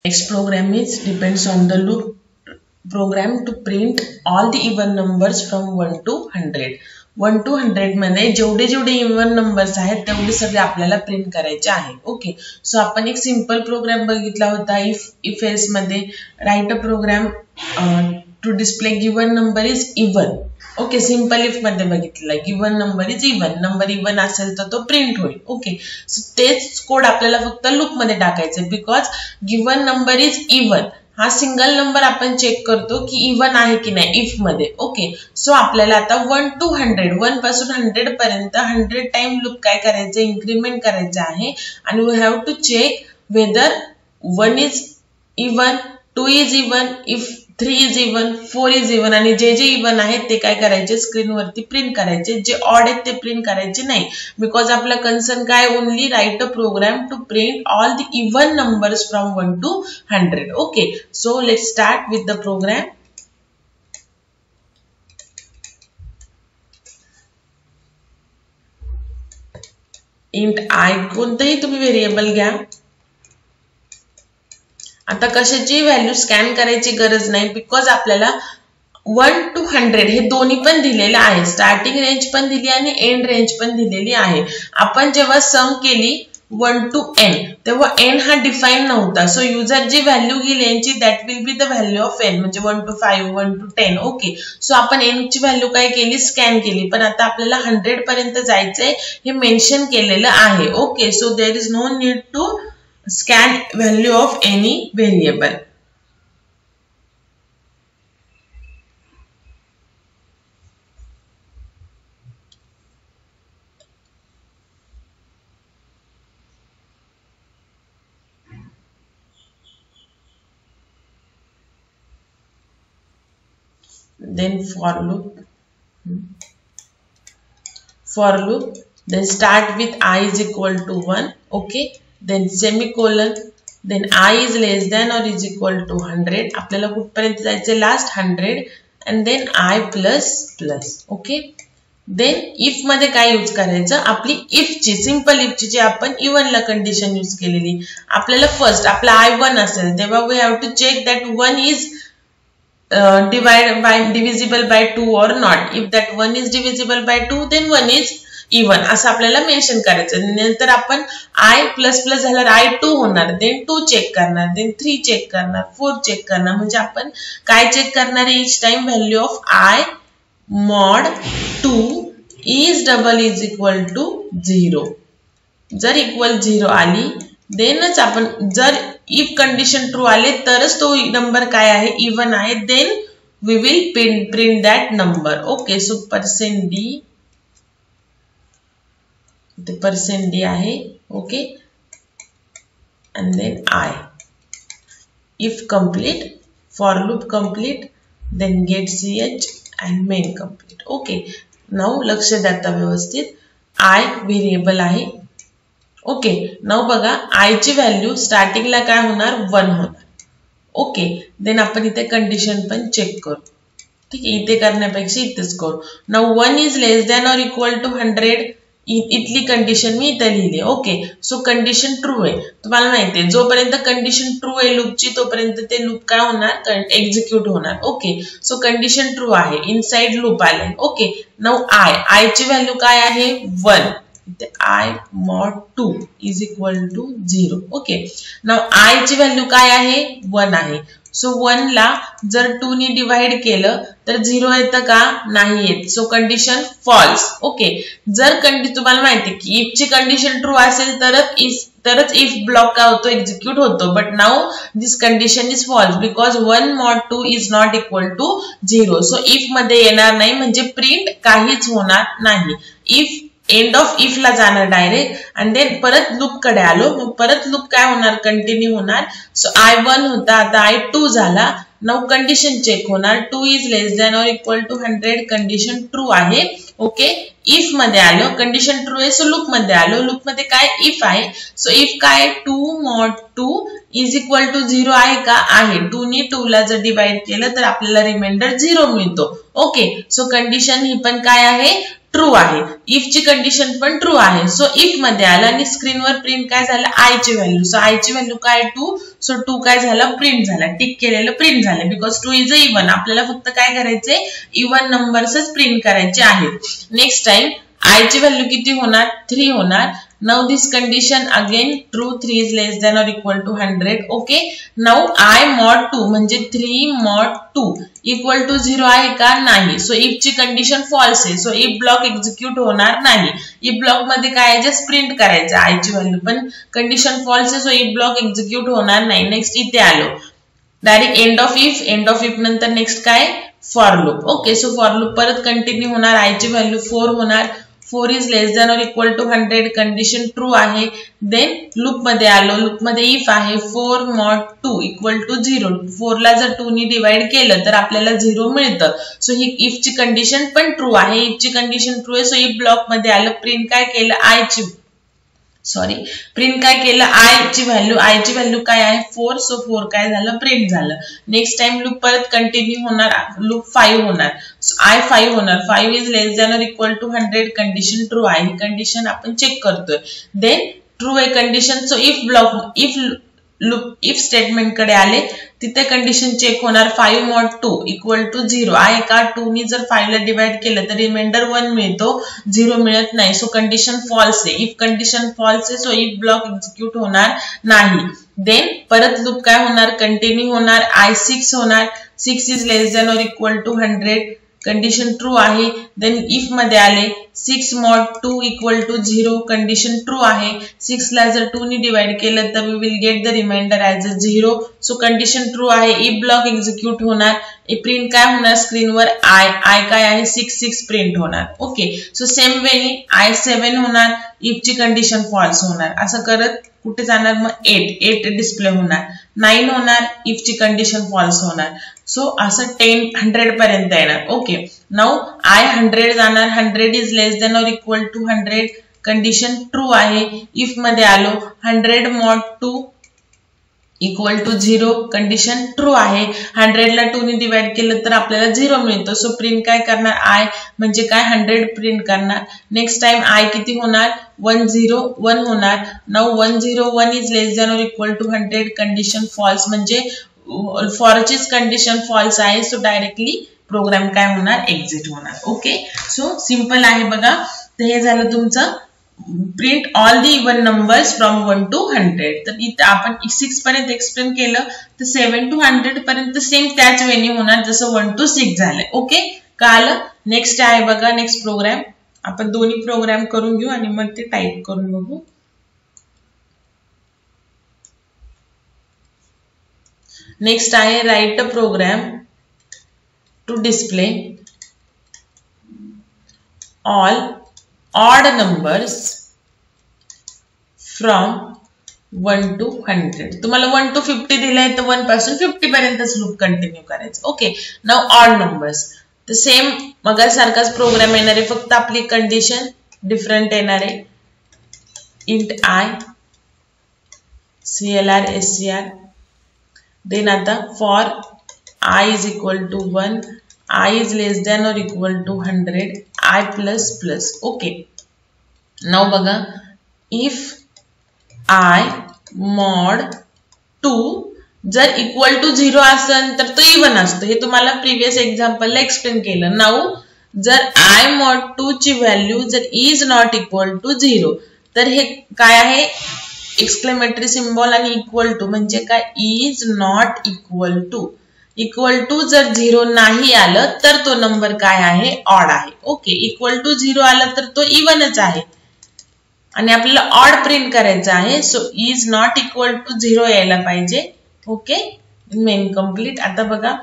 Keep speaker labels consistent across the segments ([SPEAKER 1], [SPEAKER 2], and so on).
[SPEAKER 1] Next program is depends on the loop program to print all the even numbers from 1 to 100. 1 to 100 मध्ये जेवढे जेवढे even numbers आहेत तेवढे सगळे आपल्याला प्रिंट करायचे आहे. ओके, सो आपण एक सिंपल प्रोग्राम बघितला होता. इफ एल्स मध्ये write a program to display given number is even. Okay, simple if मध्ये बघितलं given number is even, number even असेल तर तो प्रिंट होईल. ओके, सो तेच कोड आपल्याला फक्त लूप मध्ये टाकायचं because given number is even हा सिंगल नंबर आपण चेक करतो की इवन आहे की नाही इफ मध्ये. ओके, सो आपल्याला आता 1 to 100 1 पासून 100 पर्यंत 100 टाइम लूप काय करायचं, इन्क्रीमेंट करायचं आहे आणि we have to check whether 1 is even, 2 is even, if 3 is even, 4 is even आणि जे जे इवन आहेत ते काय करायचे स्क्रीनवरती प्रिंट करायचे. जे ऑड आहेत ते प्रिंट करायचे नाही बिकॉज आपला कन्सर्न काय only write a program to print all the even numbers from 1 to 100. Okay, so let's start with the program. Int I कोणतेही तुम्ही व्हेरिएबल घ्या. आता कशाची व्हॅल्यू स्कॅन करायची गरज नाही बिकॉज आपल्याला 1 to 100 हे दोन्ही पण दिलेले आहे. स्टार्टिंग रेंज पण दिली आणि एंड रेंज पण दिलेली आहे. आपण जेव्हा सम केली 1 to n तेव्हा n हा डिफाईन नव्हता. सो युजर जी व्हॅल्यू घेईल यांची that will be the value of n म्हणजे 1 to 5 1 to 10. ओके, सो आपण n ची व्हॅल्यू काय केली स्कॅन केली पण आता आपल्याला 100 पर्यंत जायचंय हे मेन्शन केलेलं आहे. Okay, so there is no need to scan value of any variable. Then for loop, then start with I is equal to 1. Okay, then semicolon, then I is less than or is equal to 100. आपल्याला कुठपर्यंत जायचे last 100 and then I plus plus. Okay, then if मध्ये काय use करायचं आपली if ची simple if ची जी आपण इवन ला कंडिशन यूज केलेली. आपल्याला फर्स्ट आपला I1 असेल तेव्हा we have to check that 1 is divisible by 2 or not. If that 1 is divisible by 2 then 1 is even असं आपल्याला मेन्शन करायचं. नंतर आपण I प्लस प्लस झाल्यावर I2 होणार, देन 2 चेक करणार, देन 3 चेक करणार, 4 चेक करणार. म्हणजे आपण काय चेक करणार आहे each time value of I mod 2 is double is equal to 0. जर इक्वल 0 आली देनच आपण जर इफ कंडिशन ट्रू आले तरच तो नंबर काय आहे इवन आहे, then we will print that number. Okay, so %d the %d आहे. Okay, and then I if complete, for loop complete, then get ch and main complete. Okay, now लक्ष द्या आता व्यवस्थित. I व्हेरिएबल आहे. Okay, now बघा I ची value स्टार्टिंगला काय होणार 1 होणार. ओके, देन आपण इथे कंडिशन पण चेक करू. ठीक आहे, इथे करण्यापेक्षा इथेच करू. Now 1 is less than or equal to 100 इथली कंडिशन मी इथे लिहिली. ओके, सो कंडिशन ट्रू आहे. तुम्हाला माहिती आहे जोपर्यंत कंडिशन ट्रू आहे लूपची तोपर्यंत ते लूप काय होणार एक्झिक्यूट होणार. ओके, सो कंडिशन ट्रू आहे, इनसाइड लूप आले. ओके, नाउ I ची व्हॅल्यू काय आहे 1. I mod 2 is equal to 0. Okay, now I ची व्हॅल्यू काय आहे 1 आहे. सो 1 ला जर 2 ने डिवाइड केलं तर 0 येतं का नाही येत. So condition false. ओके, जर तुम्हाला माहिती की इफ ची कंडिशन ट्रू असेल तरच इफ ब्लॉक काय होतो एक्झिक्यूट होतो. But now this condition is false because 1 mod 2 is not equal to 0. So if मध्ये येणार नाही म्हणजे प्रिंट काहीच होणार नाही. इफ एंड ऑफ इफ ला जाणार डायरेक्ट आणि देन परत लूप कडे आलो मग परत लूप काय होणार कंटिन्यू होणार. सो I1 होता आता I2 झाला. नाउ कंडिशन चेक होणार 2 is less than or equal to 100 condition true आहे. ओके, इफ मध्ये आलो कंडिशन ट्रू आहे. सो लूप मध्ये आलो, लूप मध्ये काय इफ आहे. सो इफ काय 2 mod 2 इज इक्वल टू 0 आहे का आहे. 2 ने 2 ला जर डिवाइड केलं तर आपल्याला रिमाइंडर 0 मिळतो. ओके, सो कंडिशन ही पण काय आहे ट्रू आहे, इफ ची कंडिशन पण ट्रू आहे. सो इफ मध्ये आलं आणि स्क्रीनवर प्रिंट काय झालं, आय ची व्हॅल्यू. सो आय ची व्हॅल्यू काय 2. सो 2 काय झालं, प्रिंट झाला, टिक केलेलं प्रिंट झालं, बिकॉज 2 इज अ इव्हन. आपल्याला फक्त काय करायचंय, इव्हन नंबर्सच प्रिंट करायचे आहेत. नेक्स्ट टाइम आय ची व्हॅल्यू किती होणार, 3 होणार. Now this condition again true, 3 is less than or equal to 100. Okay. Now I mod 2 म्हणजे 3 mod 2 equal to 0 आहे का, नाही. सो if ची कंडिशन फॉल्स आहे. सो if ब्लॉक एक्झिक्यूट होणार नाही. if ब्लॉक मध्ये काय जस्ट प्रिंट करायचं आय ची व्हॅल्यू, पण कंडिशन फॉल्स आहे. सो if ब्लॉक एक्झिक्यूट होणार नाही. नेक्स्ट इथे आलो direct end of if. End of if नंतर नेक्स्ट काय, for loop. Okay. So for loop परत कंटिन्यू होणार, आय ची व्हॅल्यू 4 होणार. 4 is less than or equal to 100 condition true आहे. देन लूप मध्ये आलो, लूप मध्ये इफ आहे 4 mod 2 equal to 0. 4 ला जर 2 नी डिवाइड केलं तर आपल्याला 0 मिळतं. सो ही इफ ची कंडिशन पण ट्रू आहे. इफ ची कंडिशन ट्रू आहे. सो इफ ब्लॉक मध्ये आलं, प्रिंट काय केलं, आय ची प्रिंट काय केलं, आय ची व्हॅल्यू. आय ची व्हॅल्यू काय आहे 4. सो 4 काय झालं, प्रिंट झालं. नेक्स्ट टाइम लूप परत कंटिन्यू होणार, लूप 5 होणार. आय 5 होणार. 5 is less than or equal to 100 condition true आहे. ही कंडिशन आपण चेक करतोय. देन ट्रू आहे condition. So if block, if statement कडे आले, तिथे कंडिशन चेक होणार. 5 mod 2 इक्वल टू 0 आहे का, 2 नी जर 5 ला डिवाइड केलं तर रिमाइंडर 1 मिळतो, 0 मिळत नाही. सो कंडिशन फॉल्स आहे. इफ कंडिशन फॉल्स आहे, सो इफ ब्लॉक एक्झिक्यूट होणार नाही. देन परत लूप काय होणार, कंटिन्यू होणार. आय 6 होणार. 6 is less than or equal to 100 condition true आहे. देन इफ मध्ये आले, 6 mod 2 equal to 0 condition true आहे. 6 ला जर 2 नी डिवाइड केलं तर we will get the remainder as a 0. So condition true आहे. इफ ब्लॉक एक्झिक्यूट होणार, प्रिंट काय होणार स्क्रीनवर, आय काय आहे 6 प्रिंट होणार. ओके. सो सेम वेनी आय 7 होणार. इफ ची कंडिशन फॉल्स होणार. असं करत कुठे जाणार, मग 8 डिस्प्ले होणार. 9 होणार. इफ ची कंडिशन फॉल्स होणार. सो असं 100 पर्यंत येणार. ओके. नाउ आय 100 जाणार. 100 is less than or equal to 100 condition true आहे. इफ मध्ये आलो, 100 mod 2 equal to 0 condition true आहे. 100 ला 2 नी डिवाइड केलं तर आपल्याला 0 मिळतो. सो प्रिंट काय करणार, आय म्हणजे काय 100 प्रिंट करणार. नेक्स्ट टाइम आय किती होणार, 101 होणार. Now 101 is less than or equal to 100 condition false म्हणजे फॉरचीच कंडिशन फॉल्स आहे. सो डायरेक्टली प्रोग्राम काय होणार, एक्झिट होणार. ओके. सो सिंपल आहे बघा. तर हे झालं तुमचं print all the even numbers from 1 to 100. तर इथं आपण 6 पर्यंत एक्सप्लेन केलं, तर 7 to 100 पर्यंत सेम त्याच वेनी होणार जसं 1 to 6 झालंय. ओके. कळालं. नेक्स्ट आहे बघा, नेक्स्ट प्रोग्राम. आपण दोन्ही प्रोग्राम करून घेऊ आणि मग ते टाईप करून बघू. नेक्स्ट आहे write a program to display all odd numbers from 1 to 100. तुम्हाला 1 to 50 दिलंय तर 1 पासून 50 पर्यंतच लूप कंटिन्यू करायचं. ओके. Now odd numbers. तर सेम मगासारखाच प्रोग्राम येणार आहे, फक्त आपली कंडिशन डिफरंट येणार आहे. Int I CLR SCR. Then आता for I is equal to 1, I is less than or equal to 100, I plus plus. Okay. Now बघा, इफ आय mod 2 जर इक्वल टू 0 असेल तर तो इव्हन असतो. हे तुम्हाला प्रिव्हियस एक्झाम्पलला एक्सप्लेन केलं. नाउ जर आय mod 2 ची व्हॅल्यू जर इज नॉट इक्वल टू 0, तर हे काय आहे, एक्सक्लेमेटरी सिम्बॉल आणि इक्वल टू म्हणजे काय, is not equal to. Equal to जर 0 नाही आलं तर तो नंबर काय आहे, ऑड आहे. ओके. इक्वल टू 0 आलं तर तो इव्हनच आहे आणि आपल्याला ऑड प्रिंट करायचं आहे. So is not equal to 0 यायला पाहिजे. ओके. Main complete. आता बघा,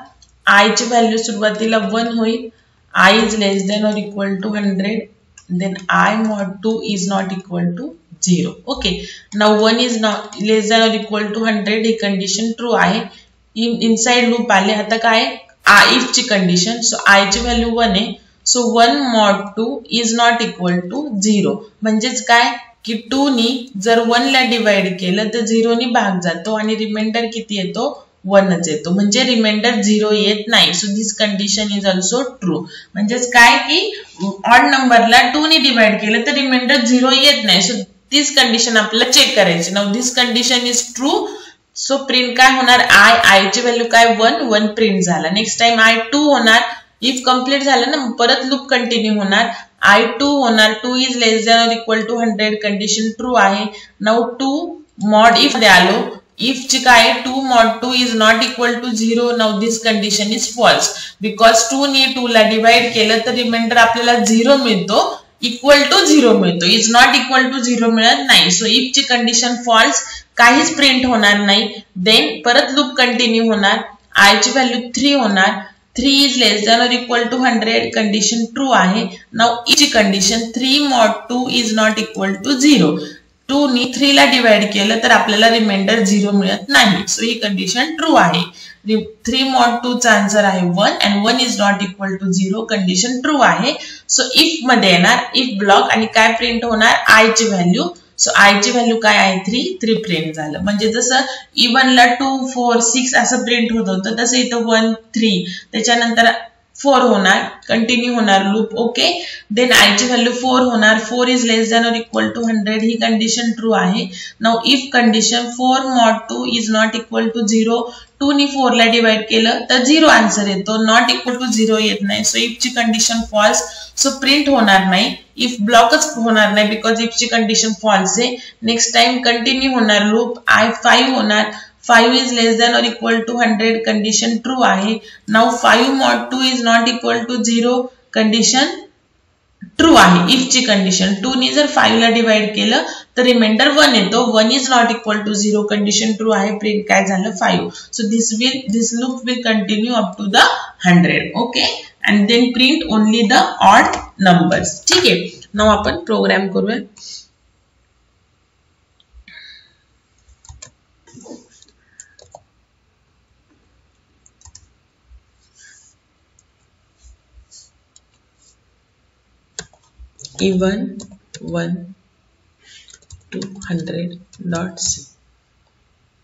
[SPEAKER 1] आय ची व्हॅल्यू सुरुवातीला 1 होईल. I is less than or equal to 100. Then I mod 2 is not equal to 0. Okay. Now 1 is not less than or equal to 100 ही condition true आहे. Inside loop आले. आता काय, इफ ची कंडिशन. सो आय ची value 1 आहे. So 1 mod 2 is not equal to 0 म्हणजेच काय की 2 नी जर 1 ला डिवाइड केलं तर 0 नी भाग जातो आणि रिमाइंडर किती येतो, 1च येतो, म्हणजे रिमाइंडर 0 येत नाही. So this condition is also true. म्हणजेच काय की ऑड नंबरला 2 ने डिवाइड केलं तर रिमाइंडर 0 येत नाही. सो दिस कंडिशन आपल्याला चेक करायची. Now this condition is true. So print काय होणार, आय ची व्हॅल्यू काय 1 प्रिंट झाला. नेक्स्ट टाइम आय 2 होणार. इफ कंप्लीट झालं ना परत लूप कंटिन्यू होणार. I2 होणार 2 is less than or equal to 100 condition true आहे. नाउ 2 मॉड इफ मध्ये आलो. इफ ची काय 2 mod 2 is not equal to 0. Now this condition is false because 2 ने 2 ला डिवाइड केलं तर रिमाइंडर आपल्याला 0 मिळतो, इक्वल टू 0 मिळतो. इज नॉट इक्वल टू 0 मिळत नाही. सो इफ ची कंडिशन फॉल्स, काहीच प्रिंट होणार नाही. देन परत लूप कंटिन्यू होणार. आय ची व्हॅल्यू 3 होणार. 3 is less than or equal to 100 condition true आहे. नाउ ची condition 3 mod 2 is not equal to 0. 2 ने 3 ला डिवाइड केलं तर आपल्याला रिमाइंडर 0 मिळत नाही. सो ही कंडिशन ट्रू आहे. 3 mod 2 चा आन्सर आहे 1 and 1 is not equal to 0 condition true आहे. सो इफ मध्ये येणार इफ ब्लॉक आणि काय प्रिंट होणार, आय ची व्हॅल्यू. सो आय ची व्हॅल्यू काय आहे 3 प्रिंट झालं. म्हणजे जसं इवन ला 2 4 6 असं प्रिंट होत होतं तसं इथं 1 3 त्याच्यानंतर 4 होणार, कंटिन्यू होणार लूप. ओके. देन आय ची व्हॅल्यू 4 होणार. 4 is less than or equal to 100 ही कंडिशन ट्रू आहे. Now if condition 4 mod 2 is not equal to 0. 2 ने 4 ला डिवाइड केलं तर 0 आन्सर येतो, नॉट इक्वल टू 0 येत नाही. सो इफ ची कंडिशन फॉल्स. सो प्रिंट होणार नाही. इफ ब्लॉकच होणार नाही बिकॉज इफ ची कंडिशन फॉल्स आहे. नेक्स्ट टाइम कंटिन्यू होणार लूप. आय 5 होणार. 5 is less than or equal to 100 condition true आहे. Now 5 mod 2 is not equal to 0 condition true आहे. इफ ची कंडिशन 2 ने जर 5 ला डिवाइड केलं तर रिमाइंडर 1 येतो. 1 is not equal to 0 condition true आहे. प्रिंट काय झालं 5. So this loop will continue up to the 100. Okay. and then print only the odd numbers. ठीक आहे. नाउ आपण प्रोग्राम करूया. even 1 to 100.c.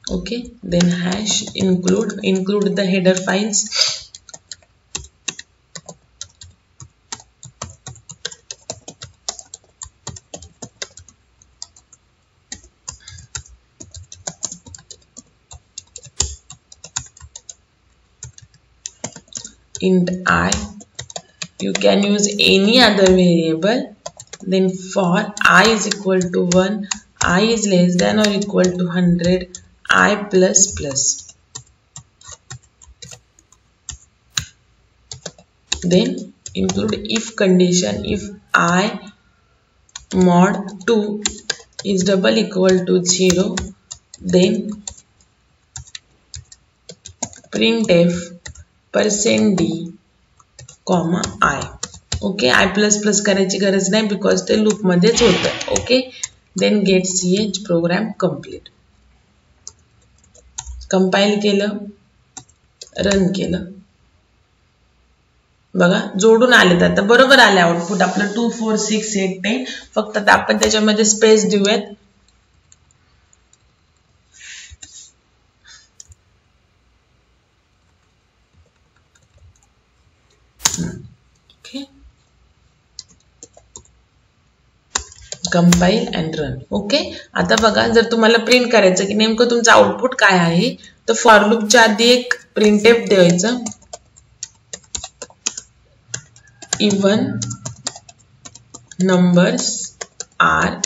[SPEAKER 1] okay, then hash include the header files. int I, you can use any other variable. Then for I is equal to 1, I is less than or equal to 100, I plus plus. Then include if condition. If I mod 2 is double equal to 0, then printf %d, I. Okay. I plus plus करायची गरज नाही because ते loop मध्येच होतं. Okay. Then get ch program complete. Compile केलं, run केलं. बघा जोडून आले. आता बरोबर आले आउटपुट आपलं 2 4 6 8 10. फक्त आता आपण त्याच्यामध्ये स्पेस देऊयात. Compile and run. ओके. आता बघा जर तुम्हाला प्रिंट करायचं की नेमकं तुमचं आउटपुट काय आहे तर फॉर लूपच्या आधी एक प्रिंटफ द्यायचं. Even numbers are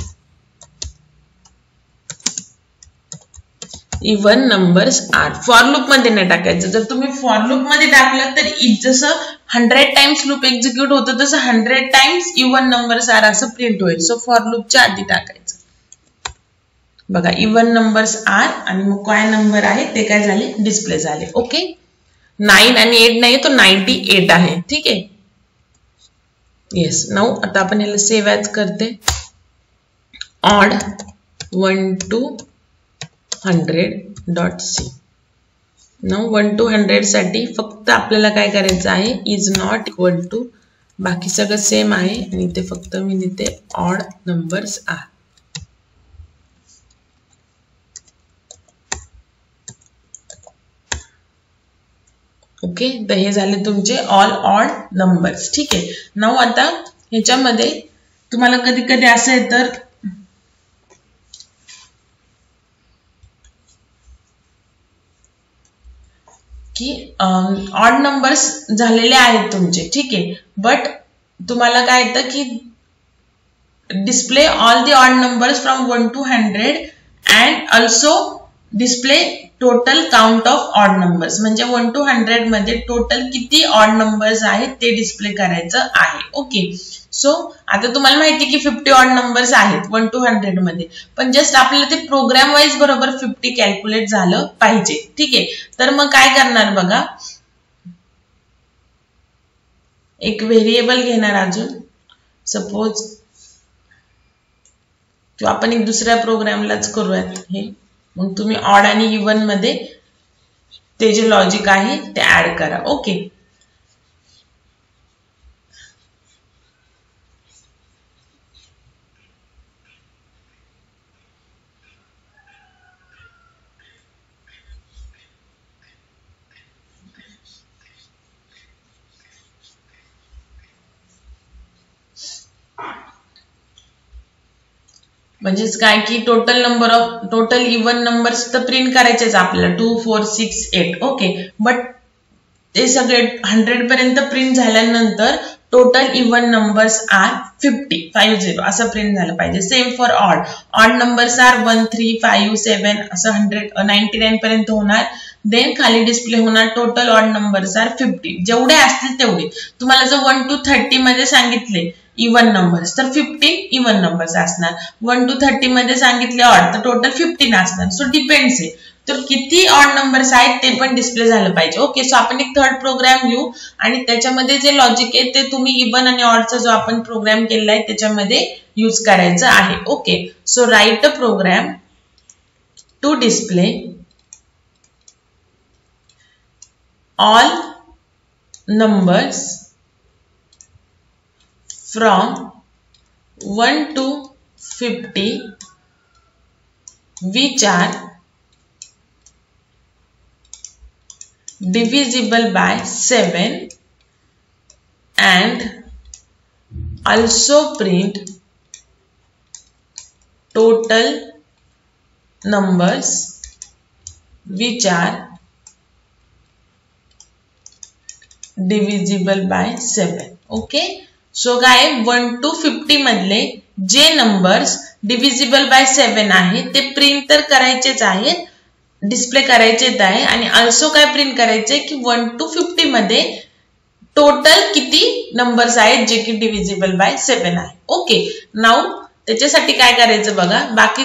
[SPEAKER 1] for loop मध्ये नाही टाकायचं. जर तुम्ही फॉर लूप मध्ये टाकलं तर जसं 100 टाइम्स लूप एक्झिक्यूट होतं तसं 100 टाइम्स इवन नंबर्स आर असं प्रिंट होईल. सो फॉर लूपच्या आधी टाकायचं. बघा इवन नंबर्स आर आणि मग काय नंबर आहे ते काय झाले डिस्प्ले झाले. ओके. 9 आणि 8 नाही तो 98 आहे. ठीक आहे. येस. नाउ आता आपण याला सेव्ह ॲज करते. Odd 1 to 100.c. Now 1 to 100 साठी फक्त आपल्याला काय करायचं आहे इज नॉट इक्वल टू, बाकी सगळं सेम आहे आणि इथे फक्त मी लिहिते ऑड नंबर्स आर. ओके, तर हे झाले तुमचे ऑल ऑड नंबर्स. ठीक आहे. नाउ आता ह्याच्यामध्ये तुम्हाला कधी कधी असं येतं की ऑड नंबर्स झालेले आहेत तुमचे. ठीक आहे, बट तुम्हाला काय येतं की display all the odd numbers from 1 to 100 and also display total count of odd numbers. म्हणजे 1 to 100 मध्ये टोटल किती ऑड नंबर्स आहेत ते डिस्प्ले करायचं आहे. ओके, सो आता तुम्हाला माहिती की 50 ऑड नंबर्स आहेत 1 to 100 मध्ये, पण जस्ट आपल्याला ते प्रोग्राम वाईज बरोबर 50 कॅल्क्युलेट झालं पाहिजे. ठीक आहे, तर मग काय करणार बघा, एक व्हेरिएबल घेणार अजून, सपोज किंवा आपण एक दुसऱ्या प्रोग्रामलाच करूयात हे. मग तुम्ही ऑड आणि इवन मध्ये ते जे लॉजिक आहे ते ऍड करा. ओके, म्हणजेच काय की टोटल इवन नंबर्स तर प्रिंट करायचेच आपल्याला 2 4 6 8. ओके, बट ते सगळे 100 पर्यंत प्रिंट झाल्यानंतर टोटल इवन नंबर्स आर 50 असं प्रिंट झालं पाहिजे. Same for odd numbers are 1 3 5 7 असं 99 पर्यंत होणार. देन खाली डिस्प्ले होणार टोटल ऑड नंबर्स आर 50. जेवढे असतील तेवढे. तुम्हाला जर 1 to 30 मध्ये सांगितले इवन नंबर्स तर 15 इवन नंबर्स असणार. 1 to 30 मध्ये सांगितले ऑड तर टोटल 15 असणार. सो डिपेंड्स आहे, तर किती ऑड नंबर्स आहेत ते पण डिस्प्ले झालं पाहिजे. ओके, सो आपण एक थर्ड प्रोग्राम घेऊ आणि त्याच्यामध्ये जे लॉजिक आहे ते तुम्ही इवन आणि ऑडचा जो आपण प्रोग्राम केलेला आहे त्याच्यामध्ये यूज करायचं आहे. Okay, so write a program to display all numbers from 1 to 50 which are divisible by 7 and also print total numbers which are divisible by 7. Okay, so काय 1 to 50 मधले जे नंबर्स डिव्हिजिबल बाय 7 आहे ते print तर करायचेच आहेत, display करायचेच आहे. आणि ऑल्सो काय प्रिंट करायचे की 1 to 50 मध्ये टोटल किती नंबर्स आहेत जे की डिव्हिजिबल बाय 7 आहे. ओके, नाउ त्याच्यासाठी काय करायचं बघा, बाकी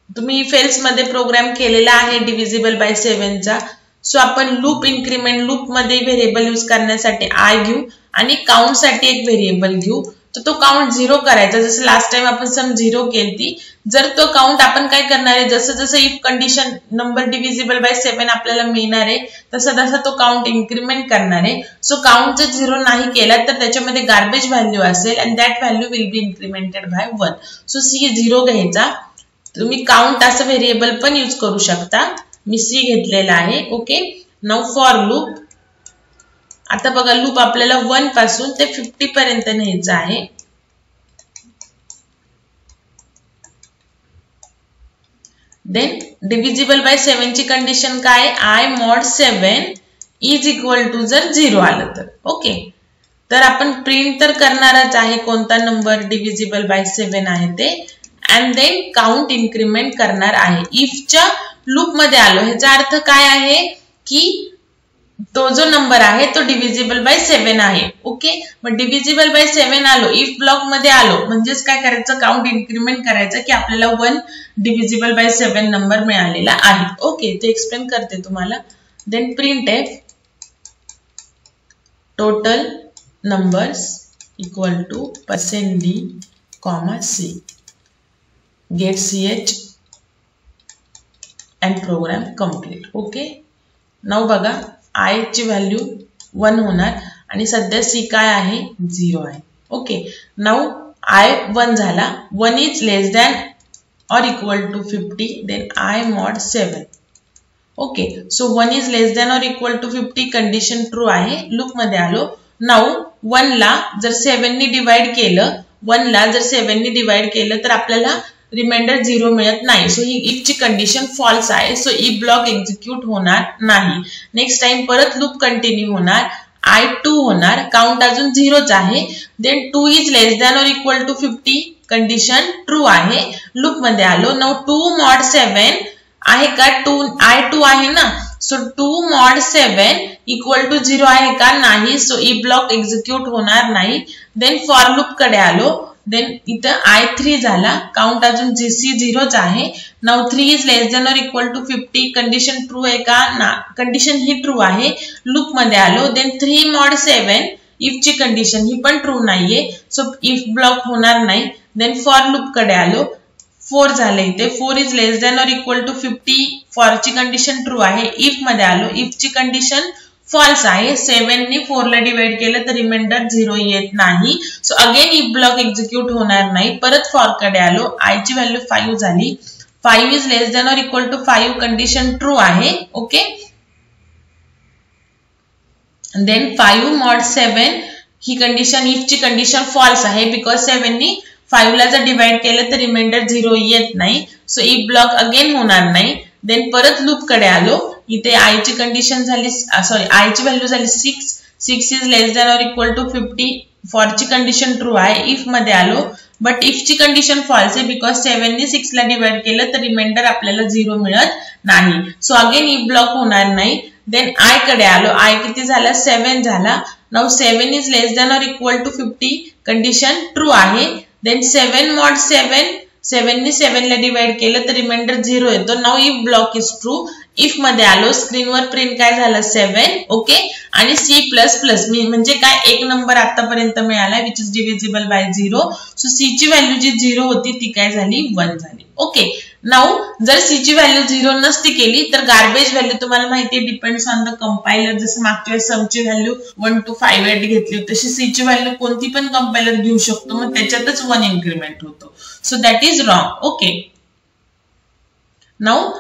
[SPEAKER 1] तुम्ही फेल्स मध्ये प्रोग्राम केलेला आहे डिव्हिजिबल बाय 7 चा. सो आपण लूप इन्क्रीमेंट लूप मध्ये व्हेरिएबल यूज करण्यासाठी आय घेऊ आणि काउंट साठी एक व्हेरिएबल घेऊ. तर तो काउंट 0 करायचा. जसं लास्ट टाइम आपण सम 0 केली, जर तो काउंट आपण काय करणार आहे, जसं जसं if condition number divisible by 7 आपल्याला मिळणार आहे तसं तसा तो काउंट इन्क्रीमेंट करणार आहे. सो काउंट जर 0 नाही केला तर त्याच्यामध्ये गार्बेज व्हॅल्यू असेल and that value will be incremented by 1. So C 0 घ्यायचा. तुम्ही काउंट असं व्हेरिएबल पण यूज करू शकता. मी सी घेतलेला आहे. Okay, now for loop. आता बघा लूप आपल्याला 1 पासून ते 50 पर्यंत न्यायचं आहे. देन डिव्हिजिबल बाय 7 ची कंडिशन काय, I mod 7 is equal to जर 0 आलं तर. ओके, तर आपण प्रिंट तर करणारच आहे कोणता नंबर डिव्हिजिबल बाय 7 आहे ते, अँड देन काउंट इन्क्रीमेंट करणार आहे. इफच्या लूप मध्ये आलो, ह्याचा अर्थ काय आहे की तो जो नंबर आहे तो डिव्हिजिबल बाय 7 आहे. ओके, मग डिव्हिजिबल बाय 7 आलो, इफ ब्लॉक मध्ये आलो म्हणजेच काय करायचं, काउंट इन्क्रीमेंट करायचं की आपल्याला 1 डिव्हिजिबल बाय 7 नंबर मिळालेला आहे. ओके, ते एक्सप्लेन करते तुम्हाला. Then printf total numbers equal to %d, c get ch and program complete. Okay, now बघा आय ची व्हॅल्यू 1 होणार आणि सध्या सी काय आहे 0 आहे. ओके, नाउ आय 1 झाला, 1 is less than or equal to 50, then I mod 7 okay, so 1 is less than or equal to 50 condition true आहे. लूप मध्ये आलो. नाऊ 1 ला जर 7 ने डिवाइड केलं, 1 ला जर 7 ने डिवाइड केलं तर आपल्याला रिमाइंडर 0 मिळत नाही. सो ही इफ ची कंडिशन फॉल्स आहे. सो इफ ब्लॉक एक्झिक्यूट होणार नाही. नेक्स्ट टाइम परत लूप कंटिन्यू होणार. I2 होणार. काउंट अजून 0च आहे. Then 2 is less than or equal to 50 condition true आहे. लूप मध्ये आलो. नाउ 2 मॉड 7 आहे का? I2 आहे ना. सो 2 मॉड 7 इक्वल टू 0 आहे का? नाही. सो इफ ब्लॉक एक्झिक्यूट होणार नाही. देन फॉर लूप कडे आलो. देन इथं I3 झाला. काउंट अजून GC 0च आहे. Now 3 is less than or equal to 50 condition true आहे का? ना, कंडिशन ही ट्रू आहे. लूप मध्ये आलो. देन 3 मॉड 7 इफ ची कंडिशन ही पण ट्रू नाहीये. सो इफ ब्लॉक होणार नाही. देन फॉर लूप कडे आलो. 4 झाले इथे. 4 is less than or equal to 50 फॉर ची कंडिशन ट्रू आहे. इफ मध्ये आलो. इफ ची कंडिशन फॉल्स आहे. 7 ने 4 ला डिवाइड केलं तर रिमाइंडर 0 येत नाही. So again if block execute होणार नाही. परत फॉर कडे आलो. I ची व्हॅल्यू 5 झाली. 5 is less than or equal to 5 condition true आहे. ओके, देन 5 मॉड 7 ही कंडिशन इफ ची कंडिशन फॉल्स आहे. बिकॉज 7 ने 5 ला जर डिवाइड केलं तर रिमाइंडर 0 येत नाही. सो इफ ब्लॉक अगेन होणार नाही. देन परत लूप कडे आलो. इथे I ची कंडिशन झाली, सॉरी I ची व्हॅल्यू झाली 6. 6 is less than or equal to 50 फॉर ची कंडिशन ट्रू आहे. इफ मध्ये आलो. बट इफ ची कंडिशन फॉल्स आहे. बिकॉज 7 ने 6 ला डिवाइड केलं तर रिमाइंडर आपल्याला 0 मिळत नाही. सो अगेन इफ ब्लॉक होणार नाही. देन I कडे आलो. I किती झाला? 7 झाला. Now 7 is less than or equal to 50 condition true आहे. देन 7 मॉड 7 ने 7 ला डिवाइड केलं तर रिमाइंडर 0 येतो. Now if block is true. If मध्ये आलो. स्क्रीनवर प्रिंट काय झालं? 7. ओके, आणि C++ म्हणजे काय? एक नंबर आतापर्यंत मिळाला which is divisible bye 0. So C ची व्हॅल्यू जी 0 होती ती काय झाली? 1 झाली. ओके, नाउ जर C ची व्हॅल्यू 0 नसती केली तर गार्बेज व्हॅल्यू तुम्हाला माहिती आहे डिपेंड्स ऑन द कंपायलर. जसं मागच्या सम ची व्हॅल्यू 1 to 58 घेतली होती तशी C ची व्हॅल्यू कोणती पण कंपायलर घेऊ शकतो. मग त्याच्यातच 1 इन्क्रीमेंट होतो. So that is wrong. Okay, now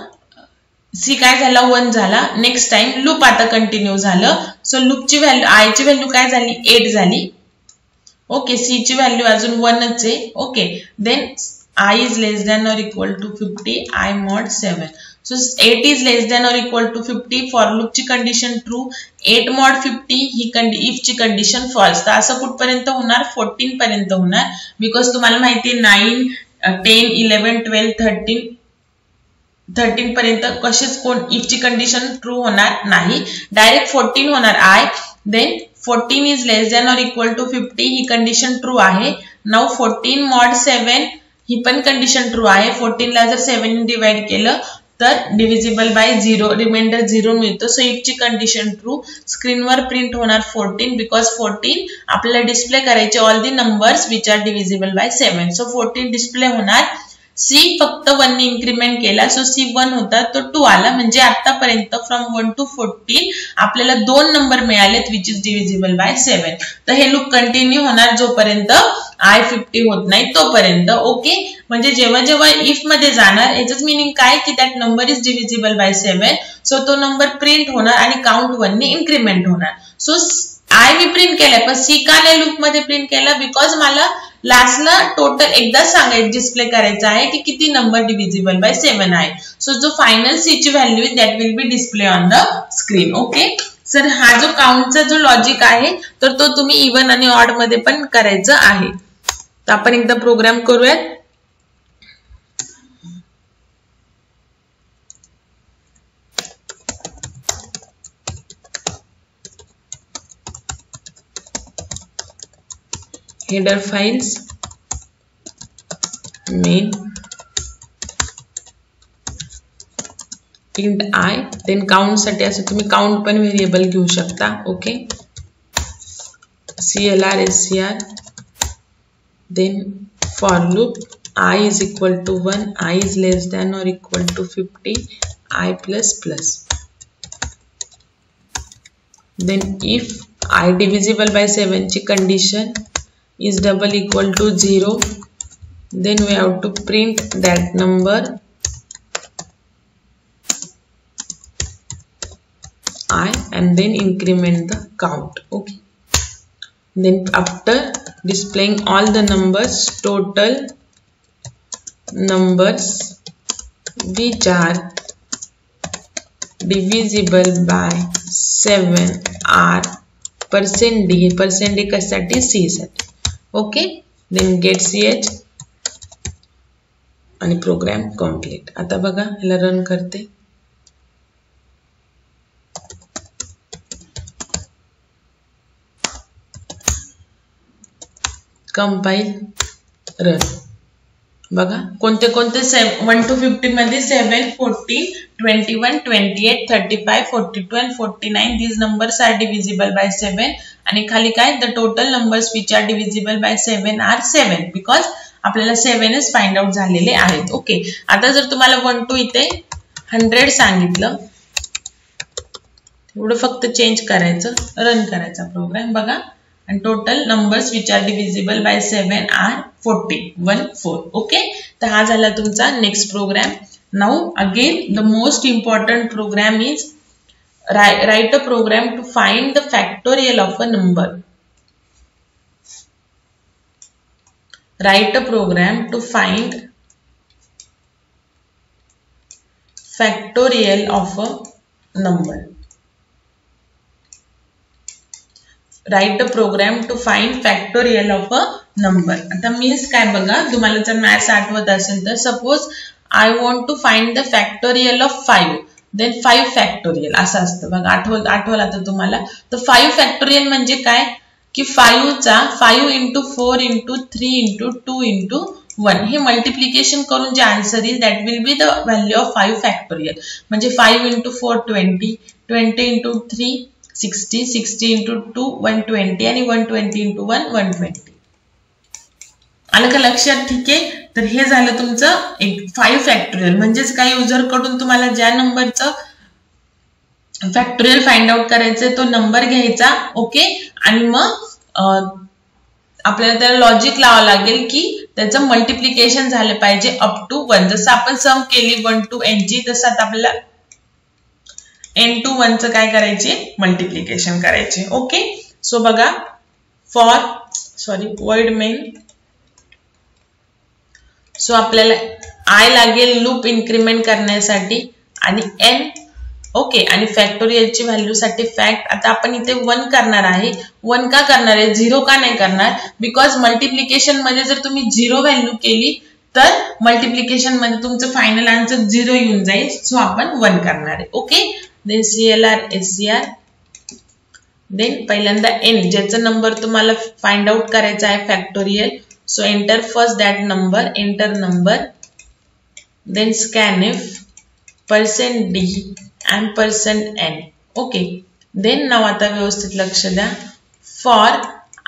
[SPEAKER 1] C काय झाला? 1 झाला. नेक्स्ट टाइम लूप आता कंटिन्यू झालं. सो लूप ची व्हॅल्यू I ची व्हॅल्यू काय झाली? 8 झाली. ओके, C ची व्हॅल्यू अजून 1च आहे. Okay, then I is less than or equal to 50 I mod 7. So 8 is less than or equal to 50 for loop ची कंडिशन ट्रू. 8 mod 50 ही इफ ची कंडिशन फॉल्स. तर असं कुठपर्यंत होणार? 14 पर्यंत होणार. बिकॉज तुम्हाला माहिती आहे 9, 10, 11, 12, 13 पर्यंत कशीच कोण इफ ची कंडिशन ट्रू होणार नाही. डायरेक्ट 14 होणार I. Then 14 is less than or equal to 50 ही कंडिशन ट्रू आहे. नाउ 14 मॉड 7 ही पण कंडिशन ट्रू आहे. 14 ला जर 7 ने डिवाइड केलं तर डिव्हिजिबल बाय 0 रिमाइंडर 0 मिळतो. सो इफ ची कंडिशन ट्रू. स्क्रीनवर प्रिंट होणार 14 बिकॉज 14 आपल्याला डिस्प्ले करायचे all the numbers which are divisible by 7. So 14 display होणार. C फक्त 1 ने इन्क्रीमेंट केला. सो C 1 होता तो 2 आला. म्हणजे आतापर्यंत फ्रॉम 1 to 14 आपल्याला 2 नंबर मिळालेत विच इज डिव्हिजिबल बाय 7. तर हे लूप कंटिन्यू होणार जोपर्यंत I 50 होत नाही तोपर्यंत. ओके, म्हणजे जेव्हा जेव्हा इफ मध्ये जाणार याचंच मिनिंग काय की that number is divisible by 7. So तो नंबर प्रिंट होणार आणि काउंट 1 ने इन्क्रीमेंट होणार. सो I मी प्रिंट केलाय पण C का नाही लूप मध्ये प्रिंट केला? बिकॉज मला लास्टला टोटल एकदा सांगायचं डिस्प्ले करायचं आहे की किती नंबर डिव्हिजिबल बाय 7 आहे. सो जो फायनल C ची व्हॅल्यू आहे that will be display on the screen. Okay, sir हा जो काउंटचा जो लॉजिक आहे तर तो तुम्ही इव्हन आणि ऑड मध्ये पण करायचं आहे. तर आपण एकदा प्रोग्राम करूयात. Header files main int I. Then count साठी असं तुम्ही काउंट पण व्हेरिएबल घेऊ शकता. Okay, CLR SCR. Then for loop I is equal to 1 I is less than or equal to 50 I plus plus. Then if I divisible by 7 ची condition is double equal to 0, then we have to print that number I and then increment the count. Okay. Then after displaying all the numbers, total numbers which are divisible by 7 are %d. % कशासाठी? C साठी. Okay. then get ch आणि programme complete. आता बघा याला run करते. Compile run. बघा कोणते कोणते 1 to 50 मध्ये 7, 14, 21, 28, 35, 42 and 49 these numbers are divisible by 7 आणि खाली काय the total numbers which are divisible by 7 are 7 because आपल्याला 7च फाइंड आउट झालेले आहेत. ओके. आता जर तुम्हाला 1 to इथे 100 सांगितलं, एवढं फक्त चेंज करायचं, रन करायचा प्रोग्राम. बघा and total numbers which are divisible by 7 are 40. 1 4. okay. तर हा झाला तुमचा next program. now again the most important program is write a program to find the factorial of a number. Write a program to find factorial of a number. Write a program to find factorial of a number. आता means काय बघा, तुम्हाला जर maths आठवत असेल तर suppose I want to find the factorial of 5 then 5 factorial असं असतं बघा. आठवलं तर तुम्हाला. तर 5 factorial म्हणजे काय की 5 चा 5 into 4 into 3 into 2 into 1 हे मल्टिप्लिकेशन करून जे आन्सर येईल that will be the value of 5 factorial. म्हणजे 5 into 4 20, 20 into 3 60, 60 into 2 120 आणि 120 into 1 120. आलं का लक्षात? ठीक आहे. तर हे झालं तुमचं 5 फॅक्टोरियल. म्हणजेच काय युजर कडून तुम्हाला ज्या नंबरचं फॅक्टोरियल फाइंड आउट करायचं तो नंबर घ्यायचा. ओके. आणि मग आपल्याला त्याला लॉजिक लावावं लागेल की त्याचं मल्टिप्लिकेशन झालं पाहिजे अप टू 1. जसं आपण सम केली 1 to n ची, तसं आता आपल्याला n to 1 चं काय करायचे? मल्टिप्लिकेशन करायचे. ओके. सो बघा void main. सो आपल्याला I लागेल लूप इन्क्रीमेंट करण्यासाठी आणि n. ओके. आणि फॅक्टोरियलची व्हॅल्यू साठी फॅक्ट. आता आपण इथे 1 करणार आहे. 1 का करणार आहे? 0 का नाही करणार? बिकॉज मल्टिप्लिकेशन मध्ये जर तुम्ही 0 व्हॅल्यू केली तर मल्टिप्लिकेशन मध्ये तुमचं फायनल आन्सर 0 येऊन जाईल. सो आपण 1 करणार आहे. Okay. then CLR SCR. then पहिल्यांदा n ज्याचा नंबर तुम्हाला फाइंड आउट करायचा आहे factorial. So enter first that number, enter number, then scanf %d and %n. Okay. then नाव आता व्यवस्थित लक्ष द्या. For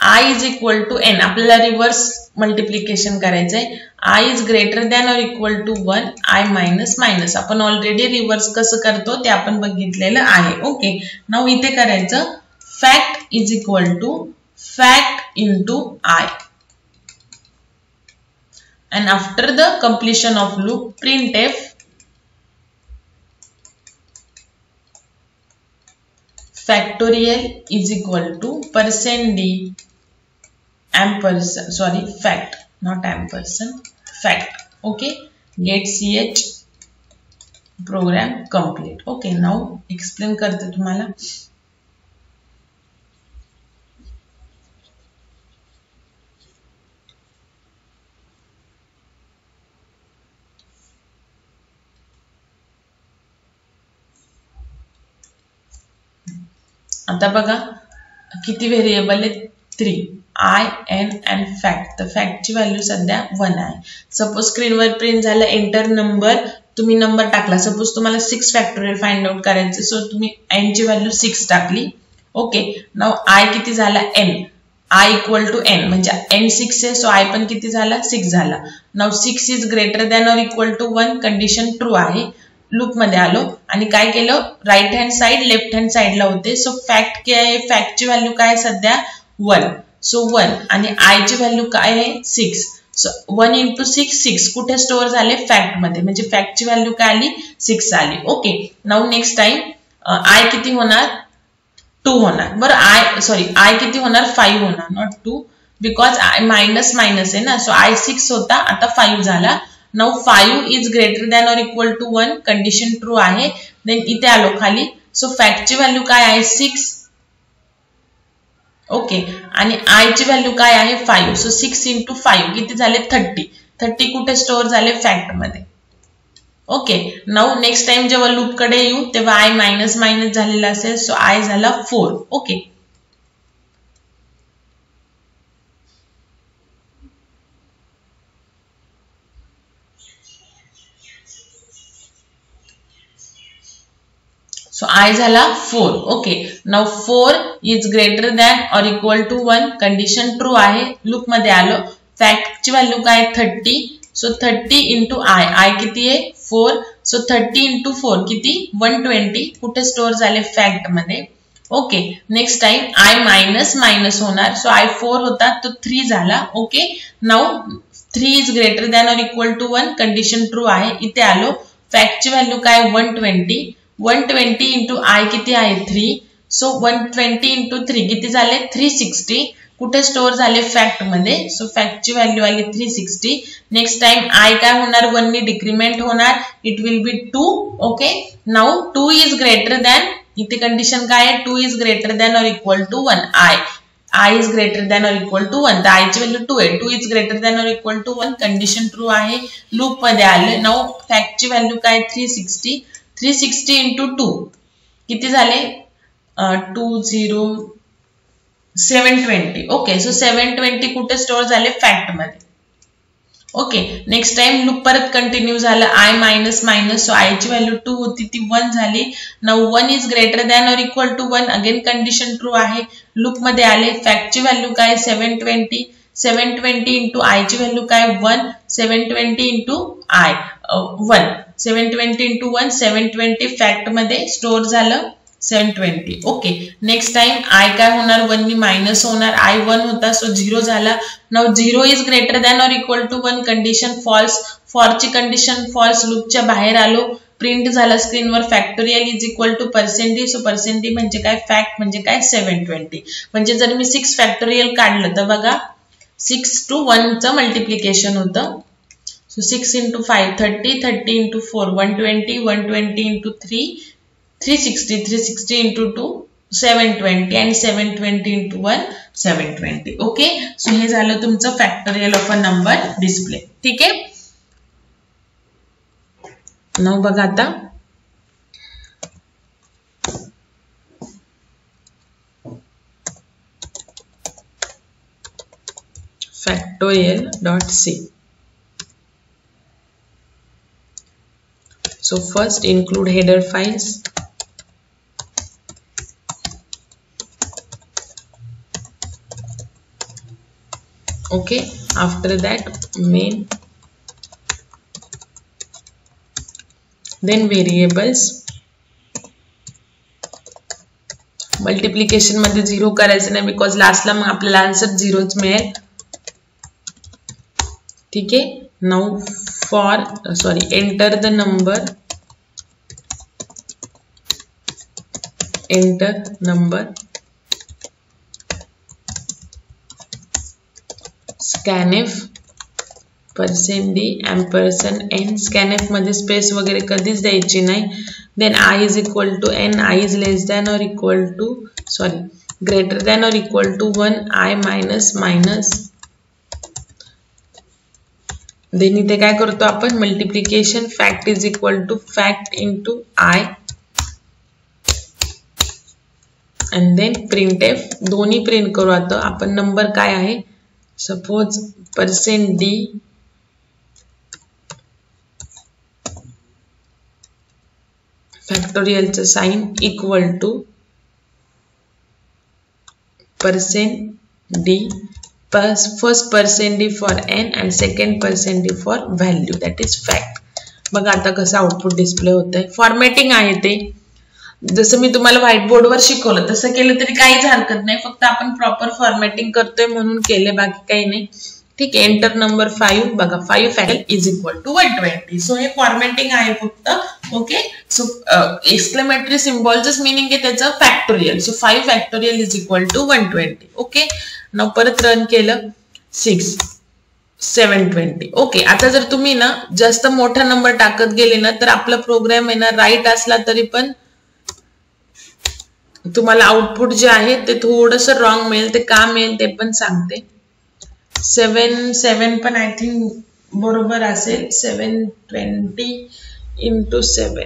[SPEAKER 1] I is equal to n आपल्याला रिव्हर्स मल्टिप्लिकेशन करायचंय. I is greater than or equal to 1, I minus minus. आपण already reverse कसं करतो ते आपण बघितलेलं आहे. ओके. नाव इथे करायचं fact is equal to fact into I. and after the completion of loop printf factorial is equal to %d ampersand fact, not ampersand, fact. okay. get ch program complete. okay. now explain करते तुम्हाला. आता बघा किती variable आहेत? 3 I, n and fact. तर फॅक्टची value सध्या 1 आहे. Suppose स्क्रीनवर प्रिंट झालं एंटर नंबर, तुम्ही नंबर टाकला. सपोज तुम्हाला 6 फॅक्टोरियल फाइंड आउट करायचे. सो तुम्ही n ची व्हॅल्यू 6 टाकली. ओके. नाउ I किती झाला? n. I equal to n म्हणजे n 6 आहे. सो I पण किती झाला? 6 झाला. Now 6 is greater than or equal to 1 condition true आहे. लूप मध्ये आलो आणि काय केलं? Right hand side left hand साइडला होते. सो फॅक्ट काय आहे? फॅक्टची व्हॅल्यू काय सध्या? 1. सो 1 आणि I ची व्हॅल्यू काय आहे? 6. सो 1 into 6 6 कुठे स्टोअर झाले? फॅक्ट मध्ये. म्हणजे फॅक्टची व्हॅल्यू काय आली? 6 आली. Okay. Now next time I किती होणार? 2 होणार बरं. आय किती होणार 5 होणार, not 2 because I minus minus आहे ना. सो आय 6 होता, आता 5 झाला. Now 5 is greater than or equal to 1, condition true आहे. देन इथे आलो खाली. सो फॅक्टची व्हॅल्यू काय आहे 6. ओके, आणि आय ची व्हॅल्यू काय आहे 5. सो 6 इंटू 5 किती झाले 30. 30 कुठे स्टोअर झाले फॅक्ट मध्ये. ओके, नाउ नेक्स्ट टाइम जेव्हा लूप कडे येऊ तेव्हा आय मायनस मायनस झालेला असेल. सो आय झाला 4. ओके, सो आय झाला 4. Okay, now 4 is greater than or equal to 1, condition true आहे. लूप मध्ये आलो. फॅक्टची व्हॅल्यू काय 30. सो 30 इंटू आय, आय किती आहे 4. सो 30 इंटू 4 किती 120, कुठे स्टोअर झाले फॅक्ट मध्ये. Okay, next time I minus minus होणार. सो आय 4 होता तो 3 झाला. Okay, now 3 is greater than or equal to 1, condition true आहे. इथे आलो. फॅक्टची व्हॅल्यू काय 120. 120 इंटू आय किती आहे 3. सो 120 इंटू 3 किती झाले 360, कुठे स्टोअर झाले फॅक्ट मध्ये. सो फॅक्टची व्हॅल्यू आली 360. नेक्स्ट टाइम आय काय होणार 1 नी डिक्रीमेंट होणार. It will be 2. Okay, now 2 is greater than, इथे कंडिशन काय आहे 2 is greater than or equal to 1. I is greater than or equal to 1. तर आयची व्हॅल्यू 2 आहे. 2 is greater than or equal to 1, condition true आहे. Loop मध्ये आले. Now फॅक्टची value काय 360. 360 इंटू 2 किती झाले 720. ओके, सो 720 कुठे स्टोअर झाले फॅक्ट मध्ये. ओके, नेक्स्ट टाइम लूप परत कंटिन्यू झालं. I minus minus. So I ची व्हॅल्यू 2 होती ती 1 झाली. Now 1 is greater than or equal to 1, again condition true आहे. लूप मध्ये आले. फॅक्टची व्हॅल्यू काय 720. 720 इंटू आय ची व्हॅल्यू काय 1. 720 इंटू आय 1. 720 इंटू 1, 720 फॅक्ट मध्ये स्टोअर झालं 720. ओके, नेक्स्ट टाइम आय काय होणार 1 नी मायनस होणार. आय 1 होता सो 0 झाला. Now 0 is greater than or equal to 1, condition false. फॉरची कंडिशन फॉल्स. लूपच्या बाहेर आलो. प्रिंट झाला स्क्रीनवर factorial is equal to percent D. So percent D म्हणजे काय फॅक्ट म्हणजे काय 720. म्हणजे जर मी 6 फॅक्टोरियल काढलं तर बघा 6 टू 1 चं मल्टिप्लिकेशन होतं. So 6 into 5, 30, 30 into 4, 120, 120 into 3, 360, 360 into 2, 720 and 720 into 1, 720. Okay, so हे झालं तुमचं factorial of a number display. ठीक आहे. नाउ बघा आता factorial.c. So first include header files. Okay, after that main, then variables. Multiplication मध्ये 0 करायचं नाही बिकॉज लास्टला मग आपल्याला आन्सर 0च मिळेल. ठीक आहे. Now enter the number, scanf %d %n. scanf मध्ये स्पेस वगैरे कधीच द्यायची नाही. then I is equal to n, I is less than or equal to greater than or equal to 1, I minus minus. then इथे काय करतो आपण multiplication. Fact is equal to fact into I and then printf. दोन्ही print करू. आता आपण number काय आहे सपोज %d फॅक्टोरियलचं sign equal to %d first %d for n and second %d for value, that is fact. बघा आता कसं आउटपुट डिस्प्ले होत आहे. फॉर्मॅटिंग आहे ते जसं मी तुम्हाला व्हाईट बोर्ड वर शिकवलं तसं केलं तरी काहीच हरकत नाही. फक्त आपण प्रॉपर फॉर्मॅटिंग करतोय म्हणून केले, बाकी काही नाही. ठीक आहे. एंटर नंबर 5 बघा 5 factorial is equal to 120. So हे फॉर्मॅटिंग आहे फक्त. ओके. सो एक्सक्लेमेटरी सिम्बॉलच मीनिंग आहे त्याचं factorial. So 5 factorial is equal to 120. Okay. Now परत रन केलं 6 720. ओके. आता जर तुम्ही ना जास्त मोठा नंबर टाकत गेले ना तर आपला प्रोग्राम आहे ना राईट असला तरी पण तुम्हाला आउटपुट जे आहे ते थोडस रॉंग मिळेल. ते का मिळेल ते पण सांगते. 7 पण आय थिंक बरोबर असेल. 720 into 7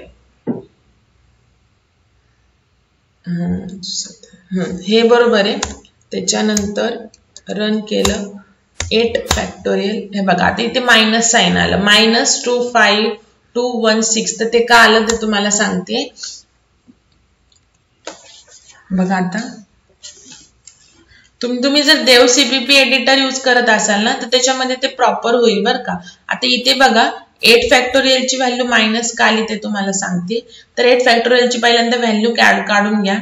[SPEAKER 1] हे बरोबर आहे. त्याच्यानंतर रन केलं 8 फॅक्टोरियल. हे बघा आता इथे मायनस साइन आलं. -25216 तर ते का आलं ते तुम्हाला सांगते. बघा आता तुम्ही जर देव सीपीपी एडिटर यूज करत असाल ना तर त्याच्यामध्ये ते प्रॉपर होईल बरं का. आता इथे बघा 8 फॅक्टोरियलची व्हॅल्यू मायनस का आली ते तुम्हाला सांगते. तर 8 फॅक्टोरियलची पहिल्यांदा व्हॅल्यू काढून घ्या.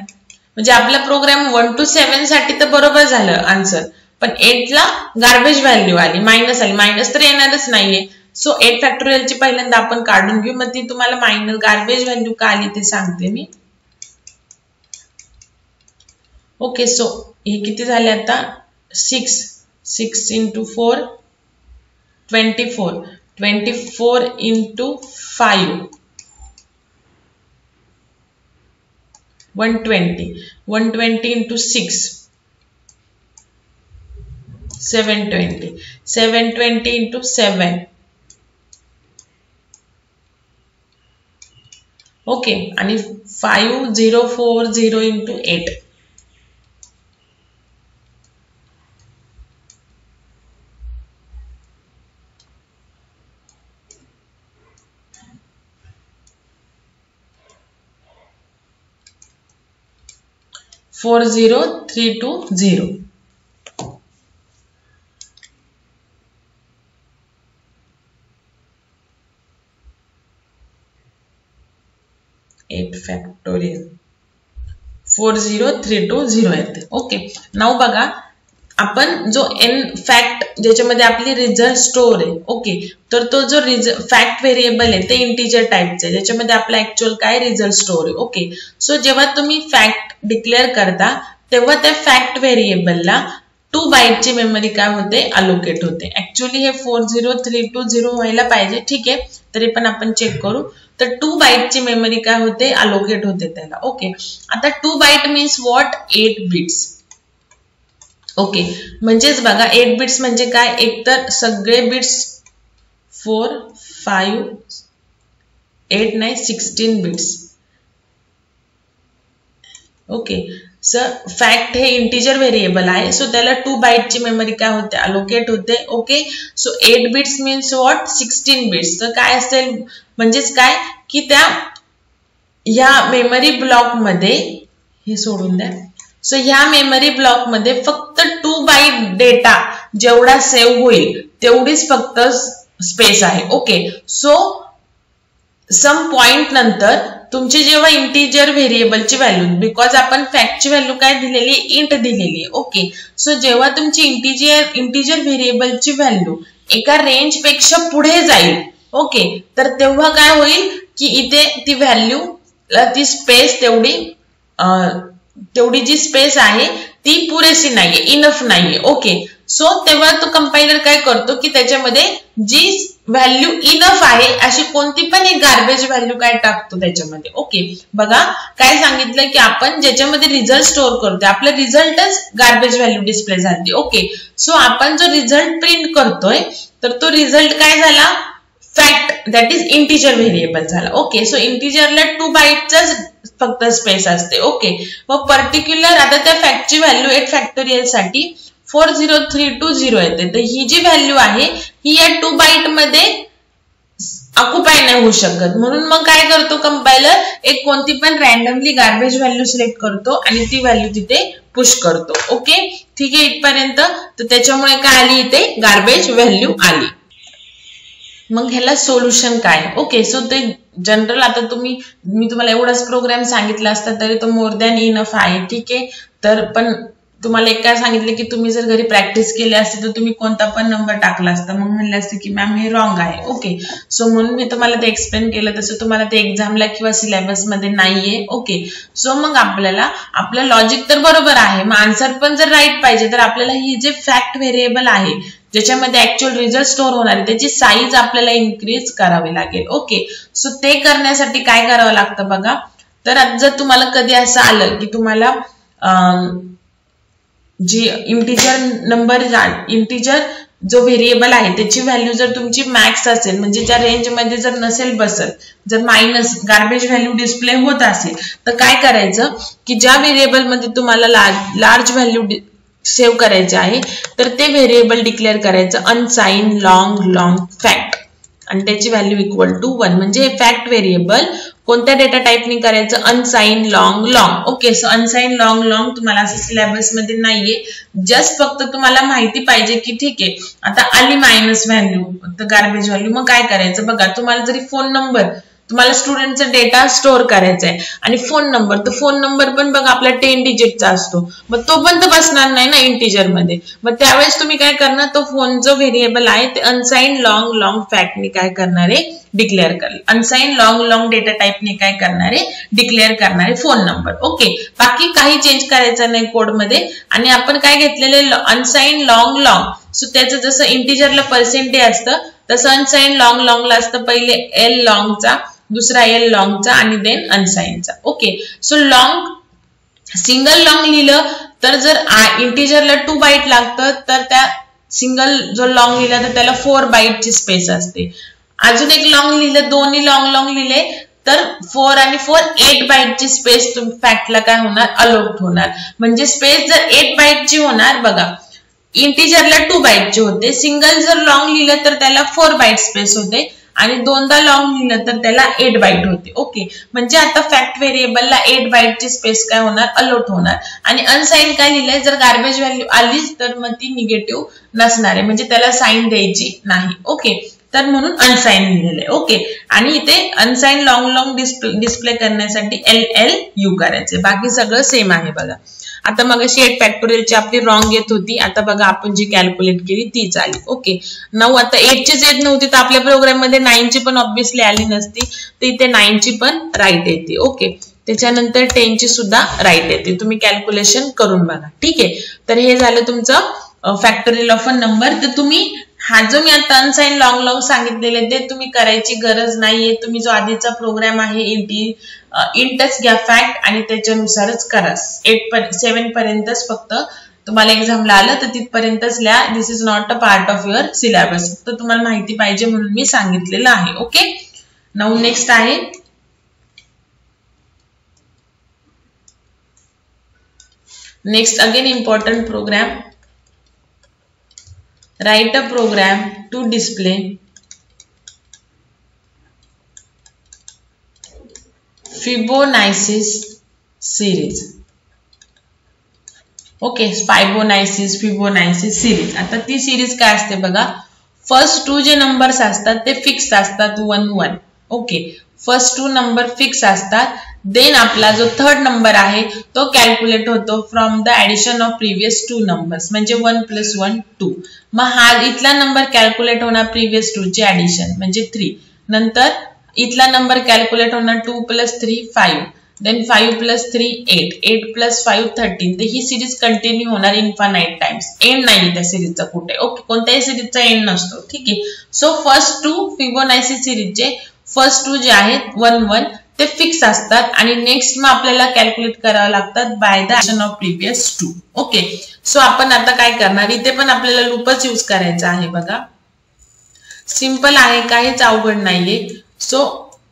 [SPEAKER 1] म्हणजे आपला प्रोग्राम 1 to 7 साठी तर बरोबर झालं आन्सर. पण 8 ला गार्बेज व्हॅल्यू आली, मायनस आली. मायनस तर येणारच नाहीये. सो 8 फॅक्टोरियलची पहिल्यांदा आपण काढून घेऊ. मग ती तुम्हाला मायनस गार्बेज व्हॅल्यू का आली ते सांगते मी. ओके. सो हे किती झाले आता 6 into 4 24 into 5 120 into 6 720 into 7. Okay. आणि 5040 into 8. फोर 4320. 8 फॅक्टोरियल 40320 येते. ओके. नाव बघा आपण जो एन फॅक्ट ज्याच्यामध्ये आपली रिझल्ट स्टोर आहे. ओके. तर तो जो फॅक्ट व्हेरिएबल आहे ते इंटिजर टाइपचे आहे ज्याच्यामध्ये आपला ऍक्च्युअल काय रिझल्ट स्टोर आहे. ओके. सो जेव्हा तुम्ही फॅक्ट डिक्लेअर करता तेव्हा त्या फॅक्ट व्हेरिएबलला 2 बाईटची मेमरी काय होते अलोकेट होते. ऍक्च्युअली हे 40320 व्हायला पाहिजे. ठीक आहे. तरी पण आपण चेक करू. तर 2 बाईटची मेमरी काय होते अलोकेट होते त्याला. ओके. आता 2 बाईट मीन्स व्हॉट 8 बिट्स. ओके. म्हणजेच बघा 8 बिट्स म्हणजे काय एकतर सगळे बिट्स 4 5 8 नाही 16 बिट्स. ओके. सर फॅक्ट हे इंटिजर व्हेरिएबल आहे. सो त्याला 2 बाईटची मेमरी काय होते अलोकेट होते. Okay. So 8 bits means what 16 bits. तर काय असेल म्हणजेच काय की त्या ह्या मेमरी ब्लॉक मध्ये हे सोडून द्या. सो ह्या मेमरी ब्लॉक मध्ये फक्त 2 बाईट डेटा जेवढा सेव्ह होईल तेवढीच फक्त स्पेस आहे. ओके. सो सम पॉइंट नंतर तुमची जेव्हा इंटिजर व्हेरिएबलची व्हॅल्यू बिकॉज आपण फॅक्टची व्हॅल्यू काय दिलेली इंट दिलेली आहे. ओके. सो जेव्हा तुमची इंटिजर व्हेरिएबलची व्हॅल्यू एका रेंज पेक्षा पुढे जाईल. ओके. तर तेव्हा काय होईल की इथे ती व्हॅल्यू ती स्पेस तेवढी जी स्पेस आहे ती पुरेशी नाहीये इनफ नाहीये. ओके. सो तेव्हा तो कंपायलर काय करतो की त्याच्यामध्ये जी व्हॅल्यू इनफ आहे अशी कोणती पण एक गार्बेज व्हॅल्यू काय टाकतो त्याच्यामध्ये. ओके. बघा काय सांगितलं की आपण ज्याच्यामध्ये रिझल्ट स्टोअर करतो आपला रिझल्टच गार्बेज व्हॅल्यू डिस्प्ले झाली. ओके. सो आपण जो रिझल्ट प्रिंट करतोय तर तो रिझल्ट काय झाला fact that is integer variable झाला. ओके. सो इंटिजरला 2 बाईटचाच फक्त स्पेस असते. ओके. मग पर्टिक्युलर आता त्या फॅक्टची व्हॅल्यू 8 फॅक्टोरियल साठी 40320 येते. तर ही जी व्हॅल्यू आहे ही या 2 बाईट मध्ये ऑक्युपाय नाही होऊ शकत. म्हणून मग काय करतो कंपायलर एक कोणती पण रॅन्डमली गार्बेज व्हॅल्यू सिलेक्ट करतो आणि ती व्हॅल्यू तिथे पुश करतो. ओके. ठीक आहे इथपर्यंत. तर त्याच्यामुळे काय आली इथे गार्बेज व्हॅल्यू आली. मग ह्याला सोल्युशन काय. ओके. सो ते जनरल आता मी तुम्हाला एवढाच प्रोग्राम सांगितला असता तरी तो मोर दॅन इनफ आहे. ठीक आहे. तर पण तुम्हाला एक काय सांगितले की तुम्ही जर घरी प्रॅक्टिस केली असते तर तुम्ही कोणता पण नंबर टाकला असता, मग म्हणले असते की मॅम हे रॉंग आहे. ओके, सो म्हणून मी तुम्हाला ते एक्सप्लेन केलं, तसं तुम्हाला ते एक्झामला किंवा सिलेबस मध्ये नाहीये. ओके, सो मग आपल्याला आपलं लॉजिक तर बरोबर आहे, मग आन्सर पण जर राईट पाहिजे तर आपल्याला ही जे फॅक्ट व्हेरिएबल आहे ज्याच्यामध्ये ऍक्च्युअल रिझल्ट स्टोअर होणार आहे त्याची साईज आपल्याला इन्क्रीज करावी लागेल. ओके, सो ते करण्यासाठी काय करावं लागतं बघा. तर जर तुम्हाला कधी असं आलं की तुम्हाला जी इंटिजर जो व्हेरिएबल आहे त्याची व्हॅल्यू जर तुमची मॅक्स असेल, म्हणजे ज्या रेंज मध्ये जर नसेल बसत, जर मायनस गार्बेज व्हॅल्यू डिस्प्ले होत असेल, तर काय करायचं की ज्या व्हेरिएबल मध्ये तुम्हाला लार्ज व्हॅल्यू सेव्ह करायचे आहे तर ते व्हेरिएबल डिक्लेअर करायचं अनसाइन लॉंग फॅक्ट आणि त्याची व्हॅल्यू इक्वल टू 1. म्हणजे फॅक्ट व्हेरिएबल कोणत्या डेटा टाइपनी करायचं, unsigned long. Okay, so unsigned long तुम्हाला असं सिलेबस मध्ये नाहीये, जस्ट फक्त तुम्हाला माहिती पाहिजे की ठीक आहे आता आली मायनस व्हॅल्यू तर गार्बेज व्हॅल्यू, मग काय करायचं बघा. तुम्हाला जरी फोन नंबर, तुम्हाला स्टुडंटचा डेटा स्टोअर करायचा आहे आणि फोन नंबर, तर फोन नंबर पण बघा आपला 10 डिजिटचा असतो, मग तो पण तर बसणार नाही ना इंटिजर मध्ये. मग त्यावेळेस तुम्ही काय करणार, तो फोन जो व्हेरिएबल आहे ते अनसाइन लॉंग फॅक्टने काय करणार आहे डिक्लेअर करेल. अनसाइन लॉंग डेटा टाइपने काय करणार आहे डिक्लेअर करणार आहे फोन नंबर. ओके, बाकी काही चेंज करायचं नाही कोड मध्ये. आणि आपण काय घेतलेले अनसाइन लॉंग. सो त्याचं जसं इंटिजरला पर्सेंटेज असतं तसं अनसाइन लॉंगला असतं पहिले एल लॉंगचा, दुसरा एल लॉंगचा आणि देन अनसाइनचा. ओके, सो सिंगल लॉंग लिहिलं तर जर इंटिजरला 2 बाईट लागतं तर त्या सिंगल जो लॉंग लिहिला तर त्याला 4 बाईटची स्पेस असते. अजून एक लॉंग लिहिलं, दोन्ही लॉंग लिहिले तर 4 आणि 4 8 बाईटची स्पेस फॅक्टला काय होणार अलॉट होणार. म्हणजे स्पेस जर 8 बाईटची होणार बघा, इंटिजरला 2 बाईटचे होते, सिंगल जर लॉंग लिहिलं तर त्याला 4 बाईट स्पेस होते आणि दोनदा लॉंग लिहिलं तर त्याला 8 बाईट होते. ओके, म्हणजे आता फॅक्ट व्हेरिएबलला 8 बाईटची स्पेस काय होणार अलॉट होणार. आणि अनसाइन काय लिहिलंय, जर गार्बेज व्हॅल्यू आलीच तर मग ती निगेटिव्ह नसणार आहे, म्हणजे त्याला साइन द्यायची नाही. ओके, तर म्हणून अनसाइन लिहिलेलं आहे. ओके, आणि इथे अनसाइन लॉंग डिस्प्ले करण्यासाठी LLU करायचे, बाकी सगळं सेम आहे बघा. आता मग अशी 8 फॅक्टोरियलची आपली रॉंग येत होती, आता बघा आपण जी कॅल्क्युलेट केली तीच आली. ओके, 9 आता 8 चीच येत नव्हती तर आपल्या प्रोग्राम मध्ये 9 ची पण ऑब्व्हियसली आली नसती, तर इथे 9 ची पण राईट येते. ओके, त्याच्यानंतर 10 ची सुद्धा राईट येते. तुम्ही कॅल्क्युलेशन करून बघा. ठीक आहे, तर हे झालं तुमचं फॅक्टोरियल ऑफ अ नंबर. तर तुम्ही हा जो मी आता अनसाइन लॉंग सांगितलेले ते तुम्ही करायची गरज नाहीये. तुम्ही जो आधीचा प्रोग्राम आहे इंटच घ्या फॅक्ट आणि त्याच्यानुसारच करा. 7 पर्यंतच फक्त तुम्हाला एक्झामला आलं तर तिथपर्यंतच लिहा. This is not a part of your syllabus, फक्त तुम्हाला माहिती पाहिजे म्हणून मी सांगितलेलं आहे. ओके, नाऊ नेक्स्ट आहे next again important program. Write a program to display Fibonacci series. ओके, Fibonacci series. आता ती सिरीज काय असते बघा, फर्स्ट 2 जे नंबर्स असतात ते फिक्स असतात 1 1. ओके, फर्स्ट 2 नंबर फिक्स असतात. देन आपला जो थर्ड नंबर आहे तो कॅल्क्युलेट होतो from the addition of previous 2 numbers, म्हणजे 1 + 1 2. मग हा इथला नंबर कॅल्क्युलेट होणार प्रिव्हियस 2 ची ऍडिशन म्हणजे 3. नंतर इथला नंबर कॅल्क्युलेट होणार 2 + 3 5. देन 5 + 3 8, 8 + 5 13. तर ही सिरीज कंटिन्यू होणार इन्फानाइट टाइम्स. एंड नाही त्या सिरीजचा कुठे. ओके, कोणत्याही सिरीजचा एंड नसतो. ठीक आहे, सो फर्स्ट 2 फिबोनाची सिरीजचे फर्स्ट 2 जे आहेत 1 1 ते फिक्स असतात आणि नेक्स्ट मग आपल्याला कॅल्क्युलेट करावं लागतात by the addition of previous 2. Okay, so आपण आता काय करणार, इथे पण आपल्याला लूपच यूज करायचा आहे बघा. सिंपल आहे, काहीच अवघड नाहीये. सो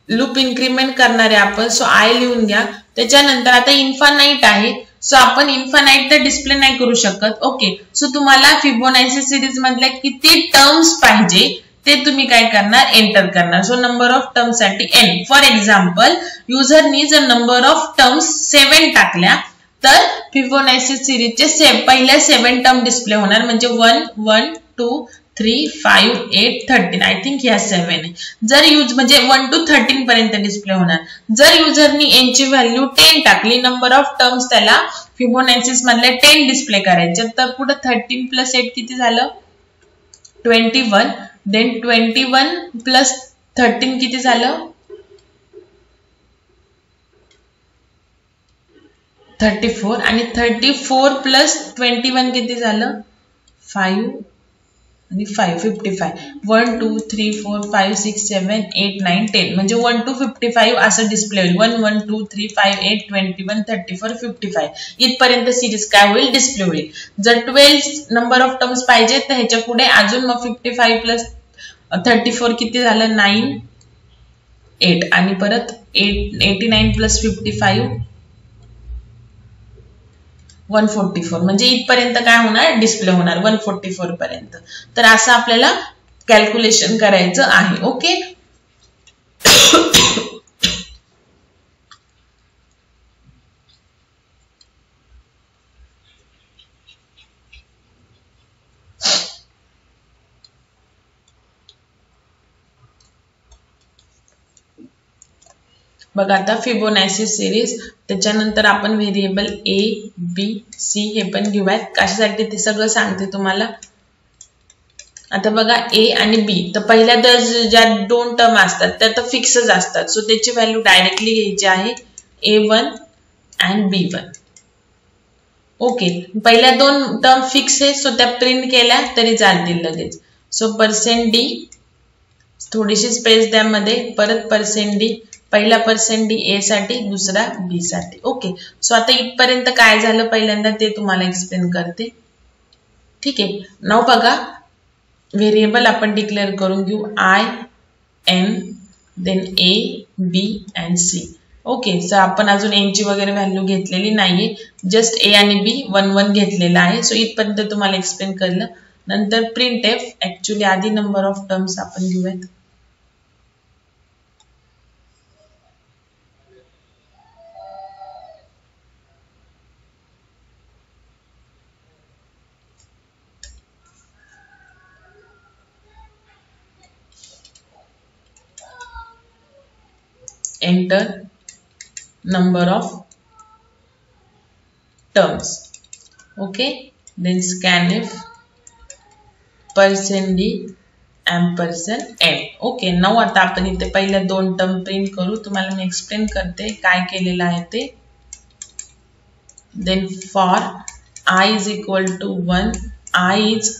[SPEAKER 1] लूप इन्क्रीमेंट करणार आहे आपण. सो आय लिहून घ्या. त्याच्यानंतर आता इन्फानाइट आहे, सो आपण इन्फानाइट तर डिस्प्ले नाही करू शकत. ओके, सो तुम्हाला फिबोनाची सिरीज मधल्या किती टर्म्स पाहिजे ते तुम्ही काय करणार एंटर करणार. सो नंबर ऑफ टर्म्स साठी n. फॉर एक्झाम्पल युजरनी जर नंबर ऑफ टर्म्स 7 टाकल्या तर फिबोनाची सिरीजचे पहिल्या 7 टर्म डिस्प्ले होणार, म्हणजे 1 1 2 3, 5, 8, 13. आय थिंक ह्या 7 आहे. जर यूज म्हणजे 1 to 13 पर्यंत डिस्प्ले होणार. जर युजरनी n ची व्हॅल्यू 10 टाकली, नंबर ऑफ टर्म्स त्याला फिबोनाचीस मधले 10 डिस्प्ले करायचे, तर पुढे 13 प्लस 8 किती झालं? 21. देन 21 प्लस 13 किती झालं? 34. आणि 34 प्लस 21 किती झालं? 5 आणि 5 55. 1 2 3 4 5 6 7 8 9 10 म्हणजे 1 to 55 असं डिस्प्ले होईल. 1 1 2 3 5 8 21 34 55 इथपर्यंत सिरीज काय होईल? डिस्प्ले होईल. जर 12 नंबर ऑफ टर्म्स पाहिजे तर ह्याच्या पुढे अजून मग 55 प्लस 34 किती झालं? 9 8 आणि परत 89 प्लस 55 144 म्हणजे इथपर्यंत काय होणार? डिस्प्ले होणार 144 पर्यंत. तर असं आपल्याला कॅल्क्युलेशन करायचं आहे. ओके, बघा आता फिबोनाची सिरीज, त्याच्यानंतर आपण व्हेरिएबल ए बी सी हे पण घेऊयात. कशासाठी ते सगळं सांगते तुम्हाला. आता बघा ए आणि बी, तर पहिल्या ज्या 2 टर्म असतात त्या तर फिक्सच असतात, सो त्याची व्हॅल्यू डायरेक्टली घ्यायची आहे A1 and B1. ओके, पहिल्या 2 टर्म फिक्स आहे, सो त्या प्रिंट केल्या तरी चालतील लगेच. सो %d, थोडीशी स्पेस द्या मध्ये, परत %d, पहिला %d ए साठी, दुसरा बी साठी. ओके, सो आता इथपर्यंत काय झालं पहिल्यांदा ते तुम्हाला एक्सप्लेन करते. ठीक आहे, नाव बघा व्हेरिएबल आपण डिक्लेअर करून घेऊ I N, then A B and C. Okay, so आपण अजून एन ची वगैरे व्हॅल्यू घेतलेली नाहीये, जस्ट ए आणि बी 1 1 घेतलेला आहे. सो इथपर्यंत तुम्हाला एक्सप्लेन करलं. नंतर प्रिंट एफ, ऍक्च्युली आधी नंबर ऑफ टर्म्स आपण घेऊयात. Enter number of terms. Okay, then scanf %d %n. Okay, now आता आपण इथे पहिल्या 2 टर्म प्रिंट करू. तुम्हाला मी एक्सप्लेन करते काय केलेलं आहे ते. Then for I is equal to 1, I is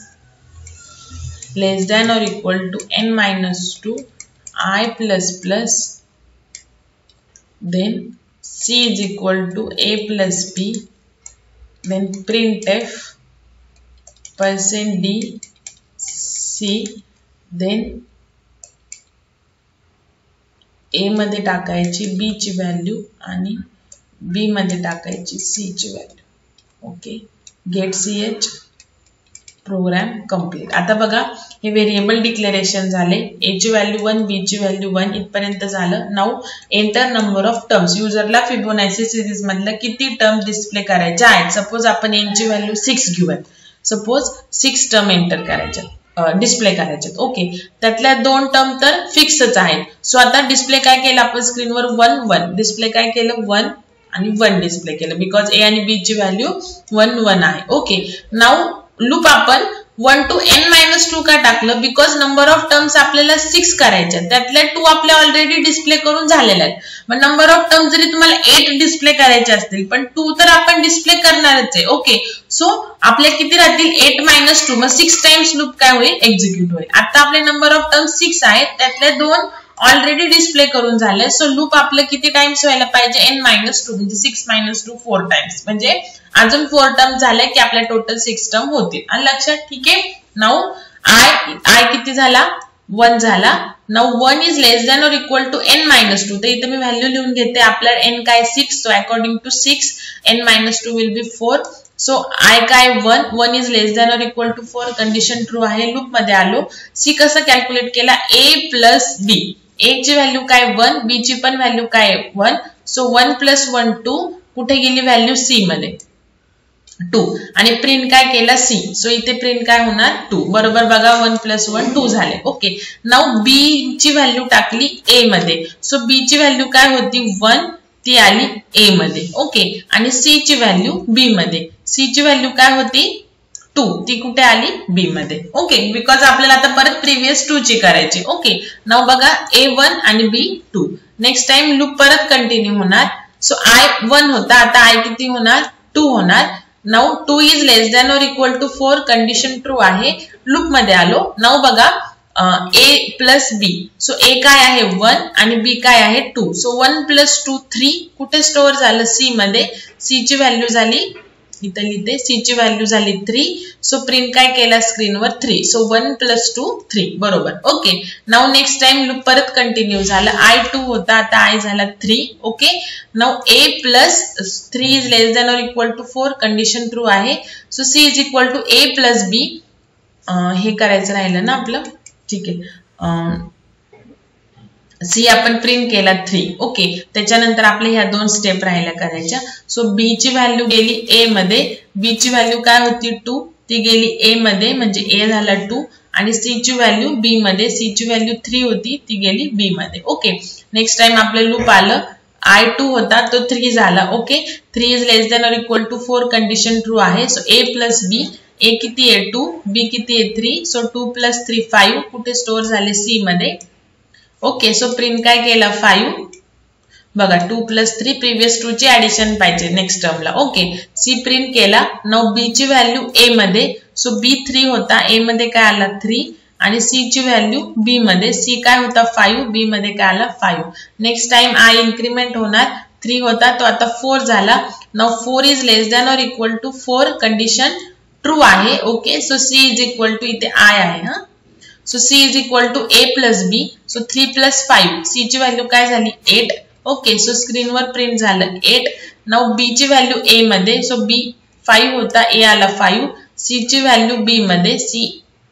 [SPEAKER 1] less than or equal to n minus 2, I plus plus, then C is equal to A plus B, then printf %d C, then A मध्ये टाकायची B ची value आणि B मध्ये टाकायची C ची value. Okay, get ch, program complete. आता बघा हे व्हेरिएबल डिक्लेरेशन झाले. ए ची व्हॅल्यू 1, बी ची व्हॅल्यू 1 इथपर्यंत झालं. Now enter number of terms. युजरला फिबोनाची सिरीज मधलं किती टर्म डिस्प्ले करायच्या आहेत. सपोज आपण एन ची व्हॅल्यू 6 घेऊयात. सपोज 6 टर्म एंटर करायच्या, डिस्प्ले करायच्यात. ओके, त्यातल्या 2 टर्म तर फिक्सच आहेत. सो आता डिस्प्ले काय केलं आपण स्क्रीनवर 1 1 डिस्प्ले काय केलं 1 आणि 1 डिस्प्ले केलं, बिकॉज ए आणि बी ची व्हॅल्यू 1 1 आहे. ओके, नाउ लूप आपण 1 to n-2 का टाकलं, बिकॉज नंबर ऑफ टर्म्स आपल्याला 6 करायच्या, त्यातल्या 2 आपल्या ऑलरेडी डिस्प्ले करून झालेल्या आहेत. मग नंबर ऑफ टर्म्स जरी तुम्हाला 8 डिस्प्ले करायचे असतील पण 2 तर आपण डिस्प्ले करणारच आहे. ओके, सो आपल्या किती राहतील 8-2, मग 6 टाइम्स लूप काय होईल एक्झिक्यूट होईल. आता आपले नंबर ऑफ टर्म्स 6 आहेत, त्यातले 2 ऑलरेडी डिस्प्ले करून झाले. सो लूप आपलं किती टाइम्स व्हायला पाहिजे n-2 म्हणजे 6-2 4 टाइम्स, म्हणजे अजून 4 टर्म झाले की आपल्या टोटल 6 टर्म होतील. आणि लक्षात, ठीक आहे. नाउ I किती झाला 1 झाला. Now 1 is less than or equal to n-2, तर इथे मी व्हॅल्यू लिहून घेते. आपल्या n काय 6, so according to 6 n-2 will be 4. So I काय 1 is less than or equal to 4, condition true आहे. लूप मध्ये आलो. C कसं कॅल्क्युलेट केला A प्लस B. A ची व्हॅल्यू काय 1, B ची पण व्हॅल्यू काय 1. सो 1 + 1 2, कुठे गेली व्हॅल्यू C मध्ये. 2 आणि प्रिंट काय केला सी. सो इथे प्रिंट काय होणार 2. बरोबर बघा 1 + 1 2 झाले. ओके नाउ बी ची व्हॅल्यू टाकली ए मध्ये. सो बी ची व्हॅल्यू काय होती 1 ती आली ए मध्ये. ओके आणि सी ची व्हॅल्यू बी मध्ये. सी ची व्हॅल्यू काय होती 2 ती कुठे आली बी मध्ये. ओके बिकॉज आपल्याला आता परत प्रिव्हियस 2 ची करायची. ओके नाउ बघा A1 आणि B2. नेक्स्ट टाइम लूप परत कंटिन्यू होणार. सो I1 होता आता I किती होणार 2 होणार. Now 2 is less than or equal to 4 condition true आहे. लूप मध्ये आलो. नाउ बघा A + B. सो A काय आहे 1 आणि B काय आहे 2. सो 1 + 2 3 कुठे स्टोअर झालं C मध्ये. C ची व्हॅल्यू झाली इथे लिहिते C ची व्हॅल्यू झाली 3. सो प्रिंट काय केला स्क्रीनवर 3. सो 1 + 2 3 बरोबर. Okay now next time loop परत कंटिन्यू झालं. I2 होता आता I झाला 3. Okay now A + 3 is less than or equal to 4 condition true आहे. So C is equal to A + B. हे करायचं राहिलं ना आपलं. ठीक आहे सी आपण प्रिंट केला 3. ओके त्याच्यानंतर आपल्या ह्या 2 स्टेप राहिल्या करायच्या. सो बी ची व्हॅल्यू गेली ए मध्ये. बी ची व्हॅल्यू काय होती 2 ती गेली ए मध्ये म्हणजे ए झाला 2 आणि सी ची व्हॅल्यू बी मध्ये. सी ची व्हॅल्यू 3 होती ती गेली बी मध्ये. ओके नेक्स्ट टाइम आपलं लूप आलं. I2 होता तो 3 झाला. Okay 3 is less than or equal to 4 condition true आहे. So A + B. A किती आहे 2 B किती आहे 3. सो 2 + 3 5 कुठे स्टोअर झाले C मध्ये. ओके सो प्रिंट काय केला 5. बघा 2 + 3 प्रिव्हियस 2 ची ऍडिशन पाहिजे नेक्स्ट टर्मला. ओके सी प्रिंट केला. नाउ बी ची व्हॅल्यू ए मध्ये. सो बी 3 होता ए मध्ये काय आला 3 आणि सी ची व्हॅल्यू बी मध्ये. सी काय होता 5 बी मध्ये काय आला 5. नेक्स्ट टाइम I इन्क्रीमेंट होणार. 3 होता तो आता 4 झाला. Now 4 is less than or equal to 4 condition true आहे. Okay so C is equal to इथे I आहे. हा so C is equal to A + B. So 3 + 5 C ची व्हॅल्यू काय झाली 8. ओके सो स्क्रीनवर प्रिंट झालं 8. नाउ B ची व्हॅल्यू A मध्ये. सो B 5 होता A आला 5. C ची व्हॅल्यू B मध्ये. C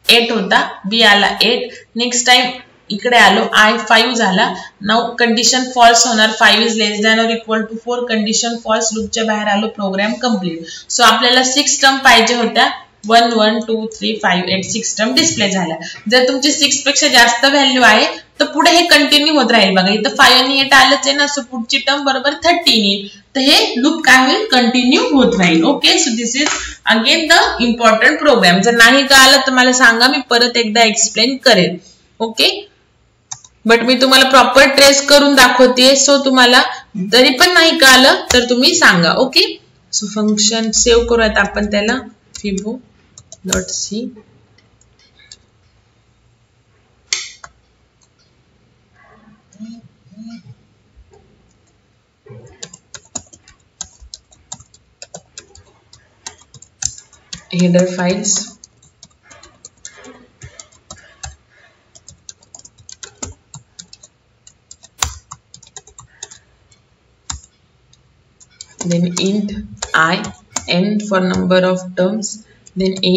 [SPEAKER 1] 8 होता B आला 8. नेक्स्ट टाइम इकडे आलो I 5 झाला. नाउ कंडिशन फॉल्स होणार. 5 is less than or equal to 4 condition false. लूपच्या बाहेर आलो. Programme complete. सो आपल्याला 6 टर्म पाहिजे होत्या. 1 1 2 3 5 8 6 टर्म डिस्प्ले झाल्या. जर तुमची 6 पेक्षा जास्त व्हॅल्यू आहे तर पुढे हे कंटिन्यू होत राहील. बघा इथं 5 आणि 8 आलंच आहे ना. सो पुढची टर्म बरोबर 13 येईल. तर हे लूप काय होईल कंटिन्यू होत राहील. Okay so this is again the important program. जर नाही कळालं तर मला सांगा मी परत एकदा एक्सप्लेन करेन. ओके बट मी तुम्हाला प्रॉपर ट्रेस करून दाखवते. सो तुम्हाला जरी पण नाही कळालं तर तुम्ही सांगा. ओके सो फंक्शन सेव्ह करूयात आपण त्याला fibo.c. header files. Then int I, n for number of terms, then A,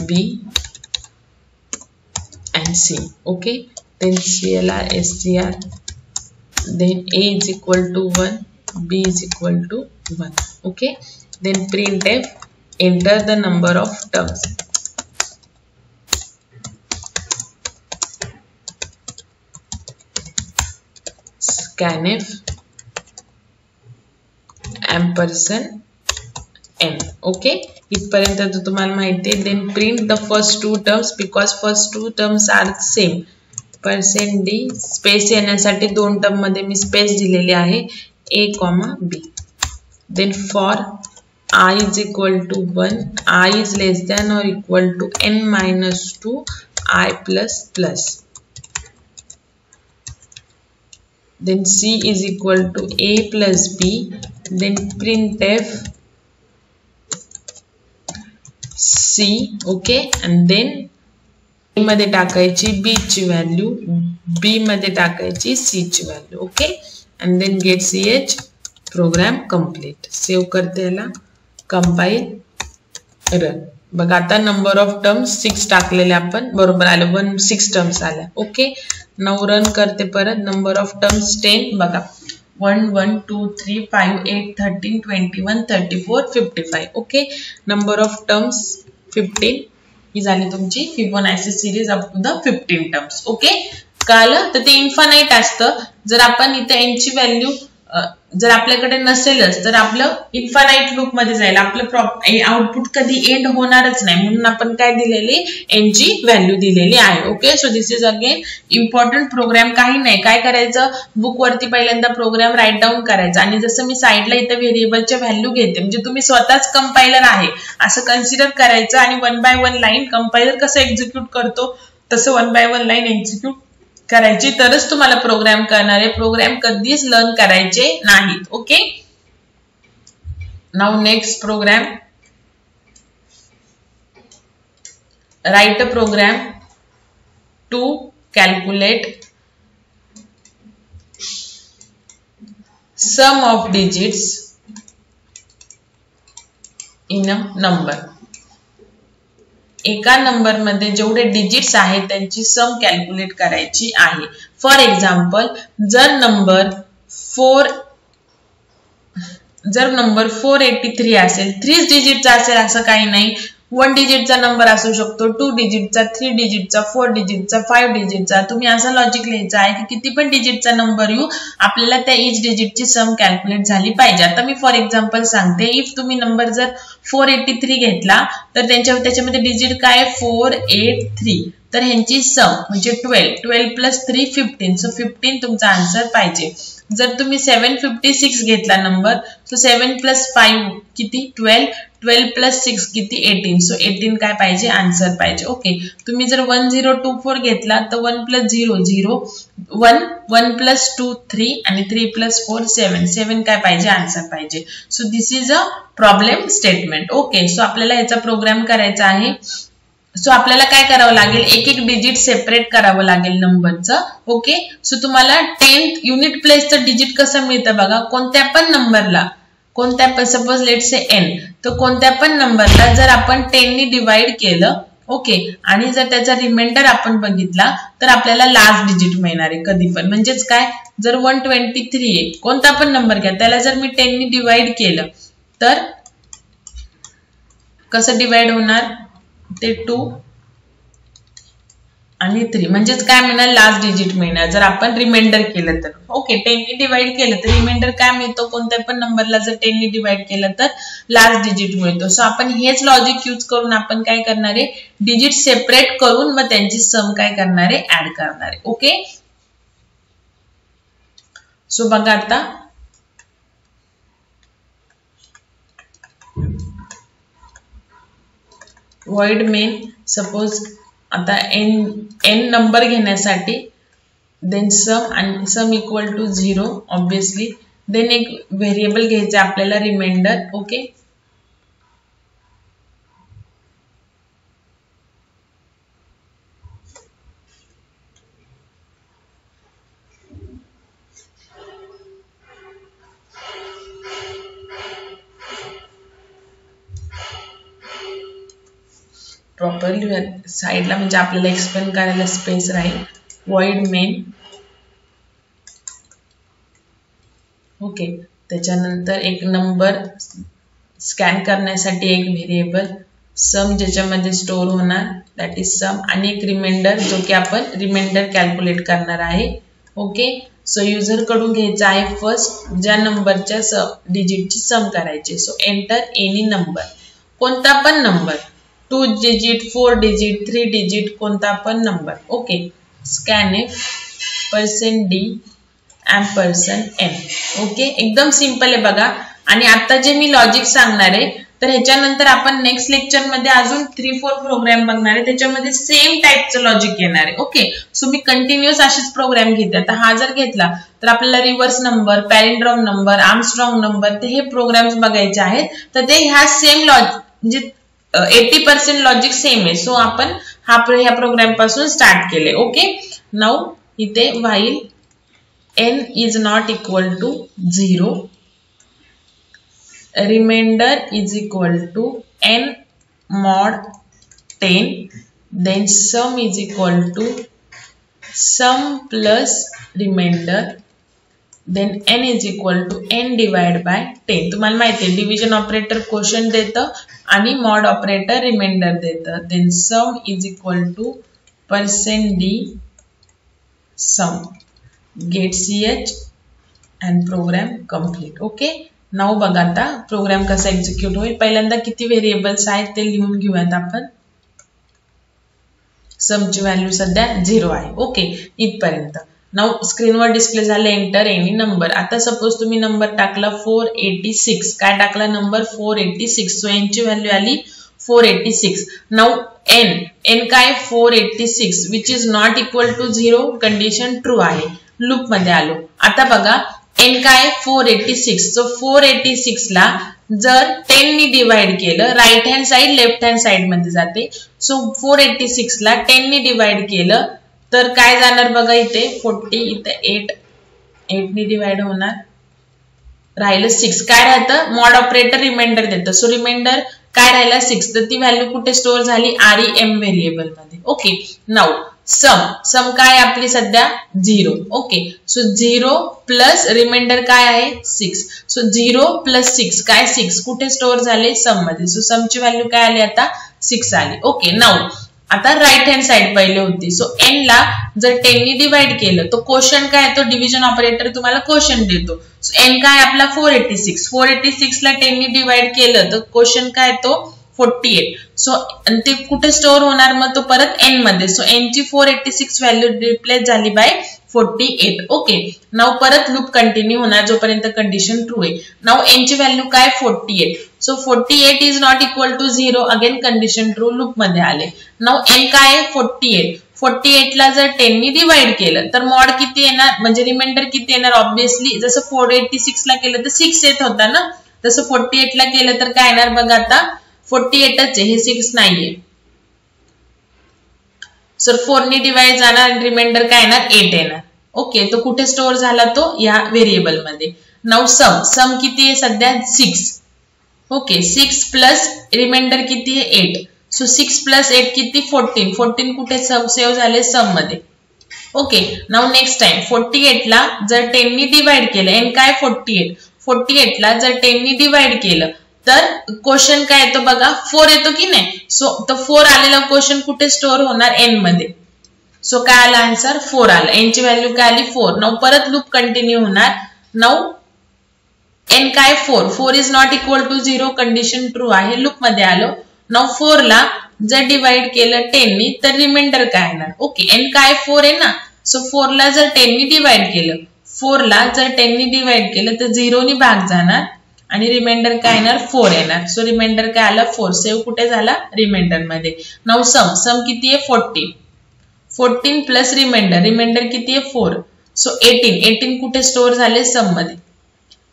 [SPEAKER 1] B and C. Okay, then CLR, STR, then A is equal to 1, B is equal to 1. Okay, then printf, enter the number of terms. Scanf ampersand n. Okay, इथपर्यंत तर तुम्हाला माहिती आहे. Then print the first 2 terms because first 2 terms are same. %d space येण्यासाठी 2 term मध्ये मी space दिलेली आहे a, b. Then for I is equal to 1, I is less than or equal to n minus 2 I plus plus. Then C is equal to A plus B. Then printf C. Okay, and then A मध्ये टाकायची B ची value, B मध्ये टाकायची C ची value. Okay, and then get ch. Program complete. Save करते याला, compile, run. बघा आता नंबर ऑफ टर्म्स 6 टाकलेले आपण, बरोबर आले 6 टर्म्स आल्या. ओके, नाउ रन करते परत. Number of terms 10. बघा 1 1 2 3 5 8 13 21 34 55. ओके, नंबर ऑफ टर्म्स 15 ही झाली तुमची Fibonacci series up to the 15 terms. Okay, कळलं? तर ते इन्फानाइट असतं. जर आपण इथे n ची व्हॅल्यू जर आपल्याकडे नसेलच तर आपलं इन्फानाइट लूप मध्ये जाईल, आपलं आउटपुट कधी एंड होणारच नाही, म्हणून आपण काय दिलेली n ची व्हॅल्यू दिलेली आहे. Okay, so this is again important program. काही नाही, काय करायचं, बुक वरती पहिल्यांदा प्रोग्राम राईट डाऊन करायचा आणि जसं मी साईडला इथे व्हेरिएबलच्या व्हॅल्यू घेते, म्हणजे तुम्ही स्वतःच कंपायलर आहे असं कन्सिडर करायचं आणि 1 बाय 1 लाईन कंपायलर कसं एक्झिक्यूट करतो तसं 1 बाय 1 लाईन एक्झिक्यूट करायची, तरच तुम्हाला प्रोग्राम करणारे प्रोग्राम कधीच लर्न करायचे नाहीत. Okay, now next program, write a program to calculate sum of digits in a number. एका नंबर मध्ये जेवढे डिजिट्स आहेत त्यांची सम कॅल्क्युलेट करायची आहे. फॉर एक्झाम्पल, जर नंबर 483 असेल, 3 डिजिटचा असेल असं काही नाही, 1 डिजिटचा नंबर असू शकतो, 2 डिजिटचा, 3 डिजिटचा, 4 डिजिटचा, 5 डिजिटचा. तुम्ही असं लॉजिक लिहायचं आहे की किती पण डिजिटचा नंबर येऊ, आपल्याला त्या इच डिजिटची सम कॅल्क्युलेट झाली पाहिजे. आता मी फॉर एक्झाम्पल सांगते, इफ तुम्ही नंबर जर 483 घेतला तर त्याच्यामध्ये डिजिट काय 483, तर ह्यांची सम म्हणजे 12 प्लस 3 15, सो 15 तुमचा आन्सर पाहिजे. जर तुम्ही 756 घेतला नंबर, सो 7 प्लस 5 किती 12 प्लस 6 किती 18, सो 18 काय पाहिजे, आन्सर पाहिजे. ओके, तुम्ही जर 1024 घेतला तर 1 प्लस 0 0, 1 प्लस 2 3 आणि 3 प्लस 4 7 काय पाहिजे, आन्सर पाहिजे. So this is a problem statement. Okay, so आपल्याला याचा प्रोग्राम करायचा आहे. सो आपल्याला काय करावं लागेल, एक एक डिजिट सेपरेट करावं लागेल नंबरचं. ओके, सो तुम्हाला 10th युनिट प्लेसचं डिजिट कसं मिळतं बघा, कोणत्या पण नंबरला, कोणत्या पण सपोज लेट से n, तर कोणत्या पण नंबरला जर आपण 10 नी डिवाइड केलं, ओके, आणि जर त्याचा रिमाइंडर आपण बघितला तर आपल्याला लास्ट डिजिट मिळणार आहे कधी पण. म्हणजेच काय, जर 123 आहे, कोणता पण नंबर घ्या, त्याला जर मी 10 नी डिवाइड केलं तर कसं डिवाइड होणार, ते 2 आणि 3, म्हणजेच काय मिळणार, लास्ट डिजिट मिळणार जर आपण रिमाइंडर केलं तर. ओके, 10 नी डिवाइड केलं तर रिमाइंडर काय मिळतो, कोणत्या पण नंबरला जर 10 नी डिवाइड केलं तर लास्ट डिजिट मिळतो. सो आपण हेच लॉजिक यूज करून आपण काय करणार आहे, डिजिट सेपरेट करून मग त्यांची सम काय करणार आहे, ऍड करणार आहे. ओके, सो बघा आता void main, सपोज आता n नंबर घेण्यासाठी देन सम आणि sum equal to 0 obviously, then एक व्हेरिएबल घ्यायचं आपल्याला रिमाइंडर. ओके, प्रॉपरली साइडला म्हणजे आपल्याला एक्सप्लेन करायला स्पेस राहील. void main, ओके, त्याच्यानंतर एक नंबर स्कॅन करण्यासाठी एक व्हेरिएबल सम ज्याच्यामध्ये स्टोअर होणार, दॅट इज सम, आणि एक रिमाइंडर जो की आपण रिमाइंडर कॅल्क्युलेट करणार आहे. ओके, सो युजर कडून घ्यायचं आहे फर्स्ट ज्या नंबरच्या डिजिटची सम करायची. सो एंटर एनी नंबर, कोणता पण नंबर, 2 डिजिट 4 डिजिट 3 डिजिट कोणता पण number. Okay, scanf %d $n. Okay, एकदम सिंपल आहे बघा. आणि आता जे मी लॉजिक सांगणार आहे तर ह्याच्यानंतर आपण नेक्स्ट लेक्चर मध्ये अजून 3-4 प्रोग्राम बघणार आहे, त्याच्यामध्ये सेम टाईपचं लॉजिक येणार आहे. ओके, सो मी कंटिन्युअस असेच प्रोग्राम घेते. आता हा जर घेतला तर आपल्याला reverse number, palindrome number, Armstrong number, ते हे प्रोग्राम्स बघायचे आहेत. तर ते ह्या सेम लॉजिक म्हणजे 80% लॉजिक सेम आहे. सो आपण ह्या प्रोग्राम पासून स्टार्ट केले. ओके, नाउ इथे while n is not equal to 0, remainder is equal to n mod 10, then sum is equal to sum plus remainder then n is equal to n divided by 10. तुम्हाला माहिती आहे division operator quotient देतं आणि mod operator reminder देतं. then sum is equal to %d sum get ch and program complete. Okay, now बघा आता programme कसा execute होईल. पहिल्यांदा किती व्हेरिएबल्स आहेत ते लिहून घेऊयात आपण. समची व्हॅल्यू सध्या 0 आहे. ओके, इथपर्यंत. नाव स्क्रीनवर डिस्प्ले झाले एंटर एनी नंबर. आता सपोज तुम्ही नंबर टाकला 486. काय टाकला नंबर 486. सो यांची व्हॅल्यू आली 486. नाव n काय 486 which is not equal to 0. Condition true आहे. लूप मध्ये आलो. आता बघा n काय 486. सो 486 ला जर 10 नी डिवाइड केलं, right hand side left hand side मध्ये जाते. सो 486 ला 10 नी डिवाइड केलं तर काय जाणार बघा इथे 40, इथे 8 नी डिवाइड होणार, राहिलं 6. काय राहतं मॉड ऑपरेटर रिमाइंडर देतं. सो रिमाइंडर काय राहिला 6. तर ती व्हॅल्यू कुठे स्टोअर झाली REM व्हेरिएबल मध्ये. ओके, नाउ सम काय आपली सध्या 0. ओके, सो 0 प्लस रिमाइंडर काय आहे 6. सो 0 प्लस 6 काय 6 कुठे स्टोअर झाले सम मध्ये. सो समची व्हॅल्यू काय आली आता 6 आली. ओके, नाउ आता राइट हँड साइड पहिले होती. सो n ला जर 10 नी डिवाइड केलं तो क्वोशंट काय तो डिव्हिजन ऑपरेटर तुम्हाला क्वोशंट देतो. सो n काय आपला 486 ला 10 नी डिवाइड केलं तर क्वोशंट काय तो 48. सो ते कुठे स्टोअर होणार मग तो परत n मध्ये. सो n ची 486 व्हॅल्यू रिप्लेस झाली बाय 48. ओके, नाव परत लूप कंटिन्यू होणार जोपर्यंत कंडिशन ट्रू आहे. नाव n ची व्हॅल्यू काय 48. So 48 is not equal to 0. Again condition true loop मध्ये आले. नाव n काय आहे 48. 48 ला जर 10 नी डिवाइड केलं तर मॉड किती येणार म्हणजे रिमाइंडर किती येणार. ऑब्विसली जसं 486 ला केलं तर 6 येत होता ना, तसं 48 ला केलं तर काय येणार बघा आता 48च आहे, हे 6 नाहीये. सर 4 नी डिवाइड जाणार आणि रिमाइंडर काय येणार 8 येणार. ओके, तो कुठे स्टोअर झाला तो या व्हेरिएबल मध्ये. नाउ सम किती आहे सध्या 6. ओके, 6 प्लस रिमाइंडर किती आहे 8. सो 6 प्लस 8 किती 14 कुठे सेव्ह झाले सम मध्ये. ओके, नाउ नेक्स्ट टाइम 48 ला जर 10 नी डिवाइड केलं, n काय 48 ला जर 10 नी डिवाइड केलं तर क्वोशंट काय येतो बघा 4 येतो की नाही. सो तो 4 आलेला क्वोशंट कुठे स्टोअर होणार n मध्ये. सो काय आला आन्सर 4 आला. n ची व्हॅल्यू काय आली 4. नाउ परत लूप कंटिन्यू होणार. नाउ n काय 4 is not equal to 0. Condition true आहे. लूप मध्ये आलो. नाउ 4 ला जर डिवाइड केलं 10 नी तर रिमाइंडर काय येणार. ओके, n काय 4 आहे ना. सो 4 ला जर 10 नी डिवाइड केलं, 4 ला जर 10 नी डिवाइड केलं तर 0 नी भाग जाणार आणि रिमाइंडर काय येणार 4 येणार. सो रिमाइंडर काय आला 4. सेव्ह कुठे झाला रिमाइंडर मध्ये. नाउ सम किती आहे 14 प्लस रिमाइंडर किती आहे 4. सो 18 कुठे स्टोअर झाले सम मध्ये.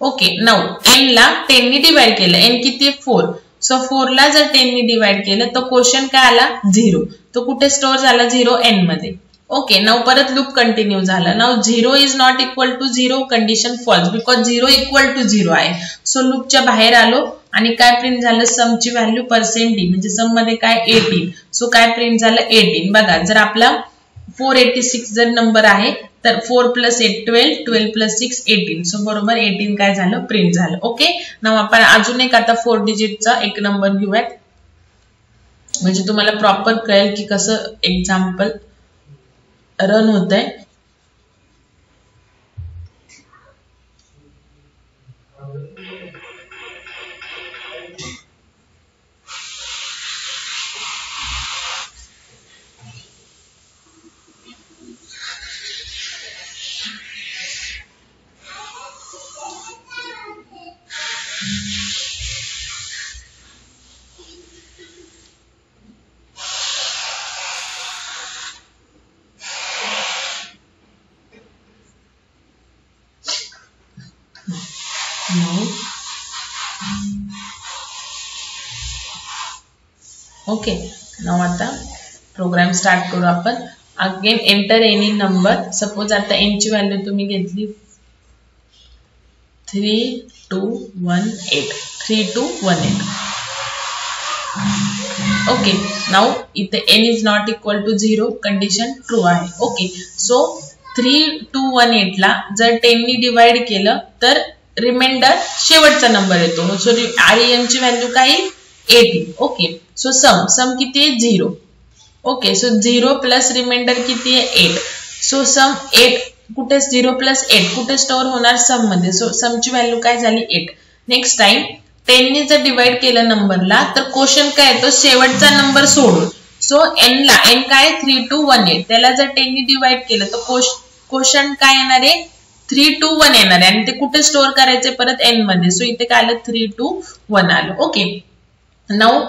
[SPEAKER 1] ओके, नाउ n ला 10 नी डिवाइड केलं, n किती आहे 4. सो 4 ला जर 10 नी डिवाइड केलं तर क्वोशंट काय आला 0. तो कुठे स्टोअर झाला 0 n मध्ये. ओके, नाउ परत लूप कंटिन्यू झाला. Now 0 is not equal to 0. Condition false because 0 equal to 0 आहे. सो लूपच्या बाहेर आलो आणि काय प्रिंट झालं समची व्हॅल्यू %d म्हणजे सम मध्ये काय 18. सो काय प्रिंट झालं 18. बघा जर आपला 486 जर नंबर आहे तर 4 प्लस 8 12 प्लस 6 18. सो बरोबर 18 काय झालं प्रिंट झालं. ओके, नाउ आपण अजून एक आता 4 डिजिटचा एक नंबर घेऊयात म्हणजे तुम्हाला प्रॉपर कळेल की कसं एक्झाम्पल रन होतंय. ओके, नाउ आता प्रोग्राम स्टार्ट करू आपण. Again enter any number. Suppose आता n ची व्हॅल्यू तुम्ही घेतली 3218. ओके, नाउ इथे n is not equal to 0. Condition true आहे. ओके, सो 3218 ला जर 10 नी डिवाइड केलं तर रिमाइंडर शेवटचा नंबर येतो. सो REM ची व्हॅल्यू काय 8. ओके, सो सम किती आहे 0. ओके, सो 0 प्लस रिमाइंडर किती आहे 8. सो सम 8 कुठे 0 प्लस 8 कुठे स्टोअर होणार सम मध्ये. सो समची व्हॅल्यू काय झाली 8. नेक्स्ट टाइम 10 ने जर डिवाइड केलं नंबरला तर क्वोशंट काय येतो शेवटचा नंबर सोडून. सो n ला n काय 3218 त्याला जर 10 ने डिवाइड केलं तर क्वोशंट काय येणार आहे 321 येणार आहे आणि ते कुठे स्टोअर करायचे परत n मध्ये. सो इथे काय आलं 321 आलं. Okay, now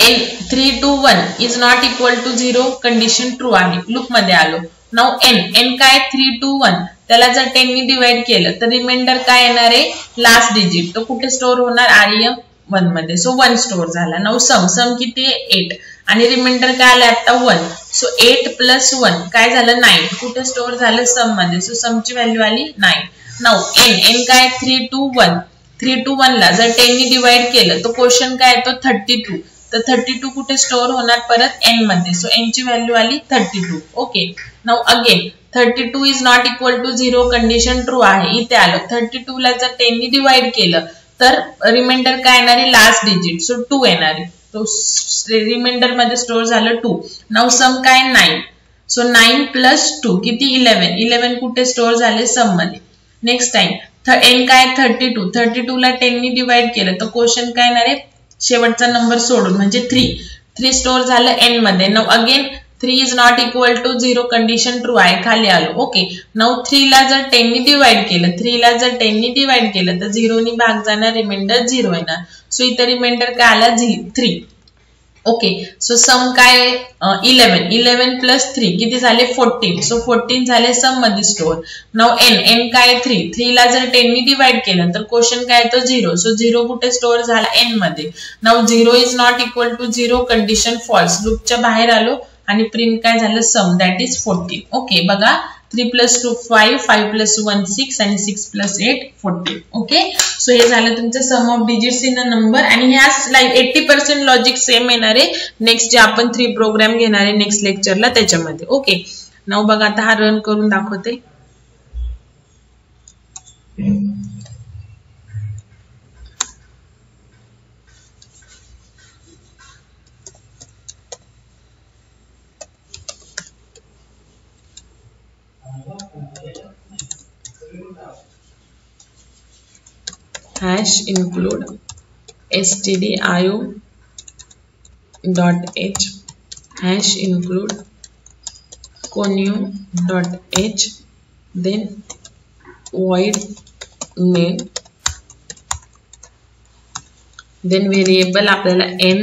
[SPEAKER 1] n 321 is not equal to 0 condition true आहे, लूप मध्ये आलो. नाउ n काय 321 त्याला जर 10 ने डिवाइड केलं तर रिमाइंडर काय येणार आहे लास्ट डिजिट तो कुठे स्टोअर होणार REM 1 मध्ये. सो 1 स्टोअर झाला. नाउ सम किती आहे 8 आणि रिमाइंडर काय आलं आता 1. सो 8 प्लस 1 काय झालं 9 कुठे स्टोअर झालं सम मध्ये. सो समची व्हॅल्यू आली 9. नाउ n काय 321 ला जर 10 ने डिवाइड केलं तर क्वोशंट काय येतो 32. तर 32 कुठे स्टोअर होणार परत n मध्ये. सो n ची व्हॅल्यू आली 32. Okay, now again 32 is not equal to 0 condition true आहे. इथे आलं 32 ला जर 10 ने डिवाइड केलं तर रिमाइंडर काय येणार आहे लास्ट डिजिट. सो 2 येणार आहे. तो रिमाइंडर मध्ये स्टोअर झालं 2. नाउ सम काय 9. सो 9 प्लस 2 किती 11 कुठे स्टोअर झाले सम मध्ये. नेक्स्ट टाइम n काय 32 ला 10 ने डिवाइड केलं तर क्वोशंट काय येणार आहे शेवटचा नंबर सोडून म्हणजे 3 स्टोअर झालं n मध्ये. Now again 3 is not equal to 0 condition true आहे, खाली आलो. ओके, नाउ 3 ला जर 10 ने डिवाइड केलं तर 0 नी भाग जाणार रिमाइंडर 0 येणार. सो इथे रिमाइंडर काय आला 3. ओके, सो सम काय 11 प्लस 3 किती झाले 14. सो 14 झाले सम मध्ये स्टोअर. नाउ n काय 3 ला जर 10 ने डिवाइड केलं तर क्वोशंट काय येतो 0. सो 0 कुठे स्टोअर झाला n मध्ये. Now 0 is not equal to 0 condition false, लूपच्या बाहेर आलो आणि प्रिंट काय झालं सम दॅट इज 14. ओके, बघा 3 प्लस 2 5 5 प्लस 1 6 आणि 6 प्लस 8 14. ओके, सो हे झालं तुमचं sum of digits in a number आणि ह्या 80% लॉजिक सेम येणार आहे नेक्स्ट जे आपण 3 प्रोग्राम घेणार आहे नेक्स्ट लेक्चरला त्याच्यामध्ये. ओके, नाउ बघा आता हा रन करून दाखवते. hash include stdio.h hash include conio.h then void main then variable आपल्याला n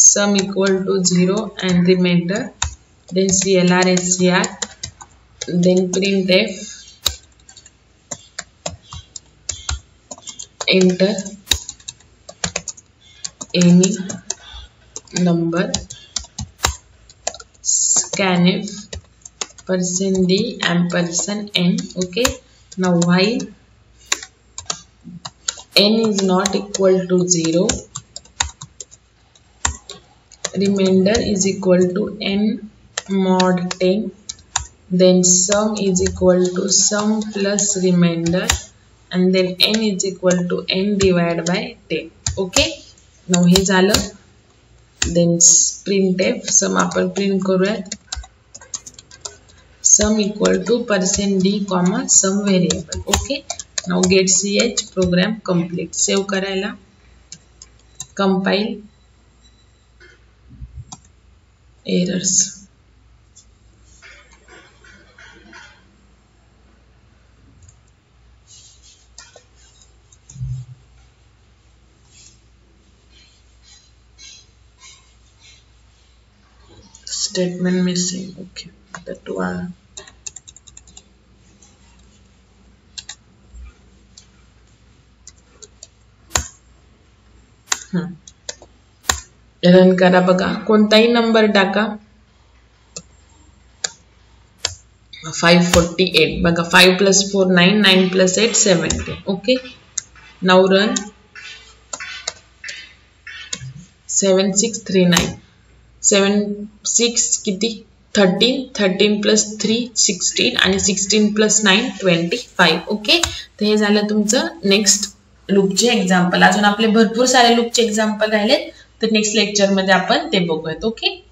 [SPEAKER 1] sum equal to 0 and remainder then clr scr then printf enter any number scanf %d %n. okay, now while n is not equal to 0 remainder is equal to n mod 10 then sum is equal to sum plus remainder and then n is equal to n divided by 10. okay, now हे झालं. then printf sum आपण print करूयात sum equal to %d comma sum variable. okay, now get ch program complete. Save करायला compile errors. statement missing. okay, that one. Run करा बघा कोणताही number टाका 548 बघा 5 plus 4 9 9 plus 8 17. okay, now run 7639 76 किती 13, 13 plus 3 16 आणि 16 प्लस 9 25. ओके, तर हे झालं तुमचं नेक्स्ट लूपचे एक्झाम्पल. अजून आपले भरपूर सारे लूपचे एक्झाम्पल राहिलेत, तर नेक्स्ट लेक्चर मध्ये आपण ते बघूयात. ओके.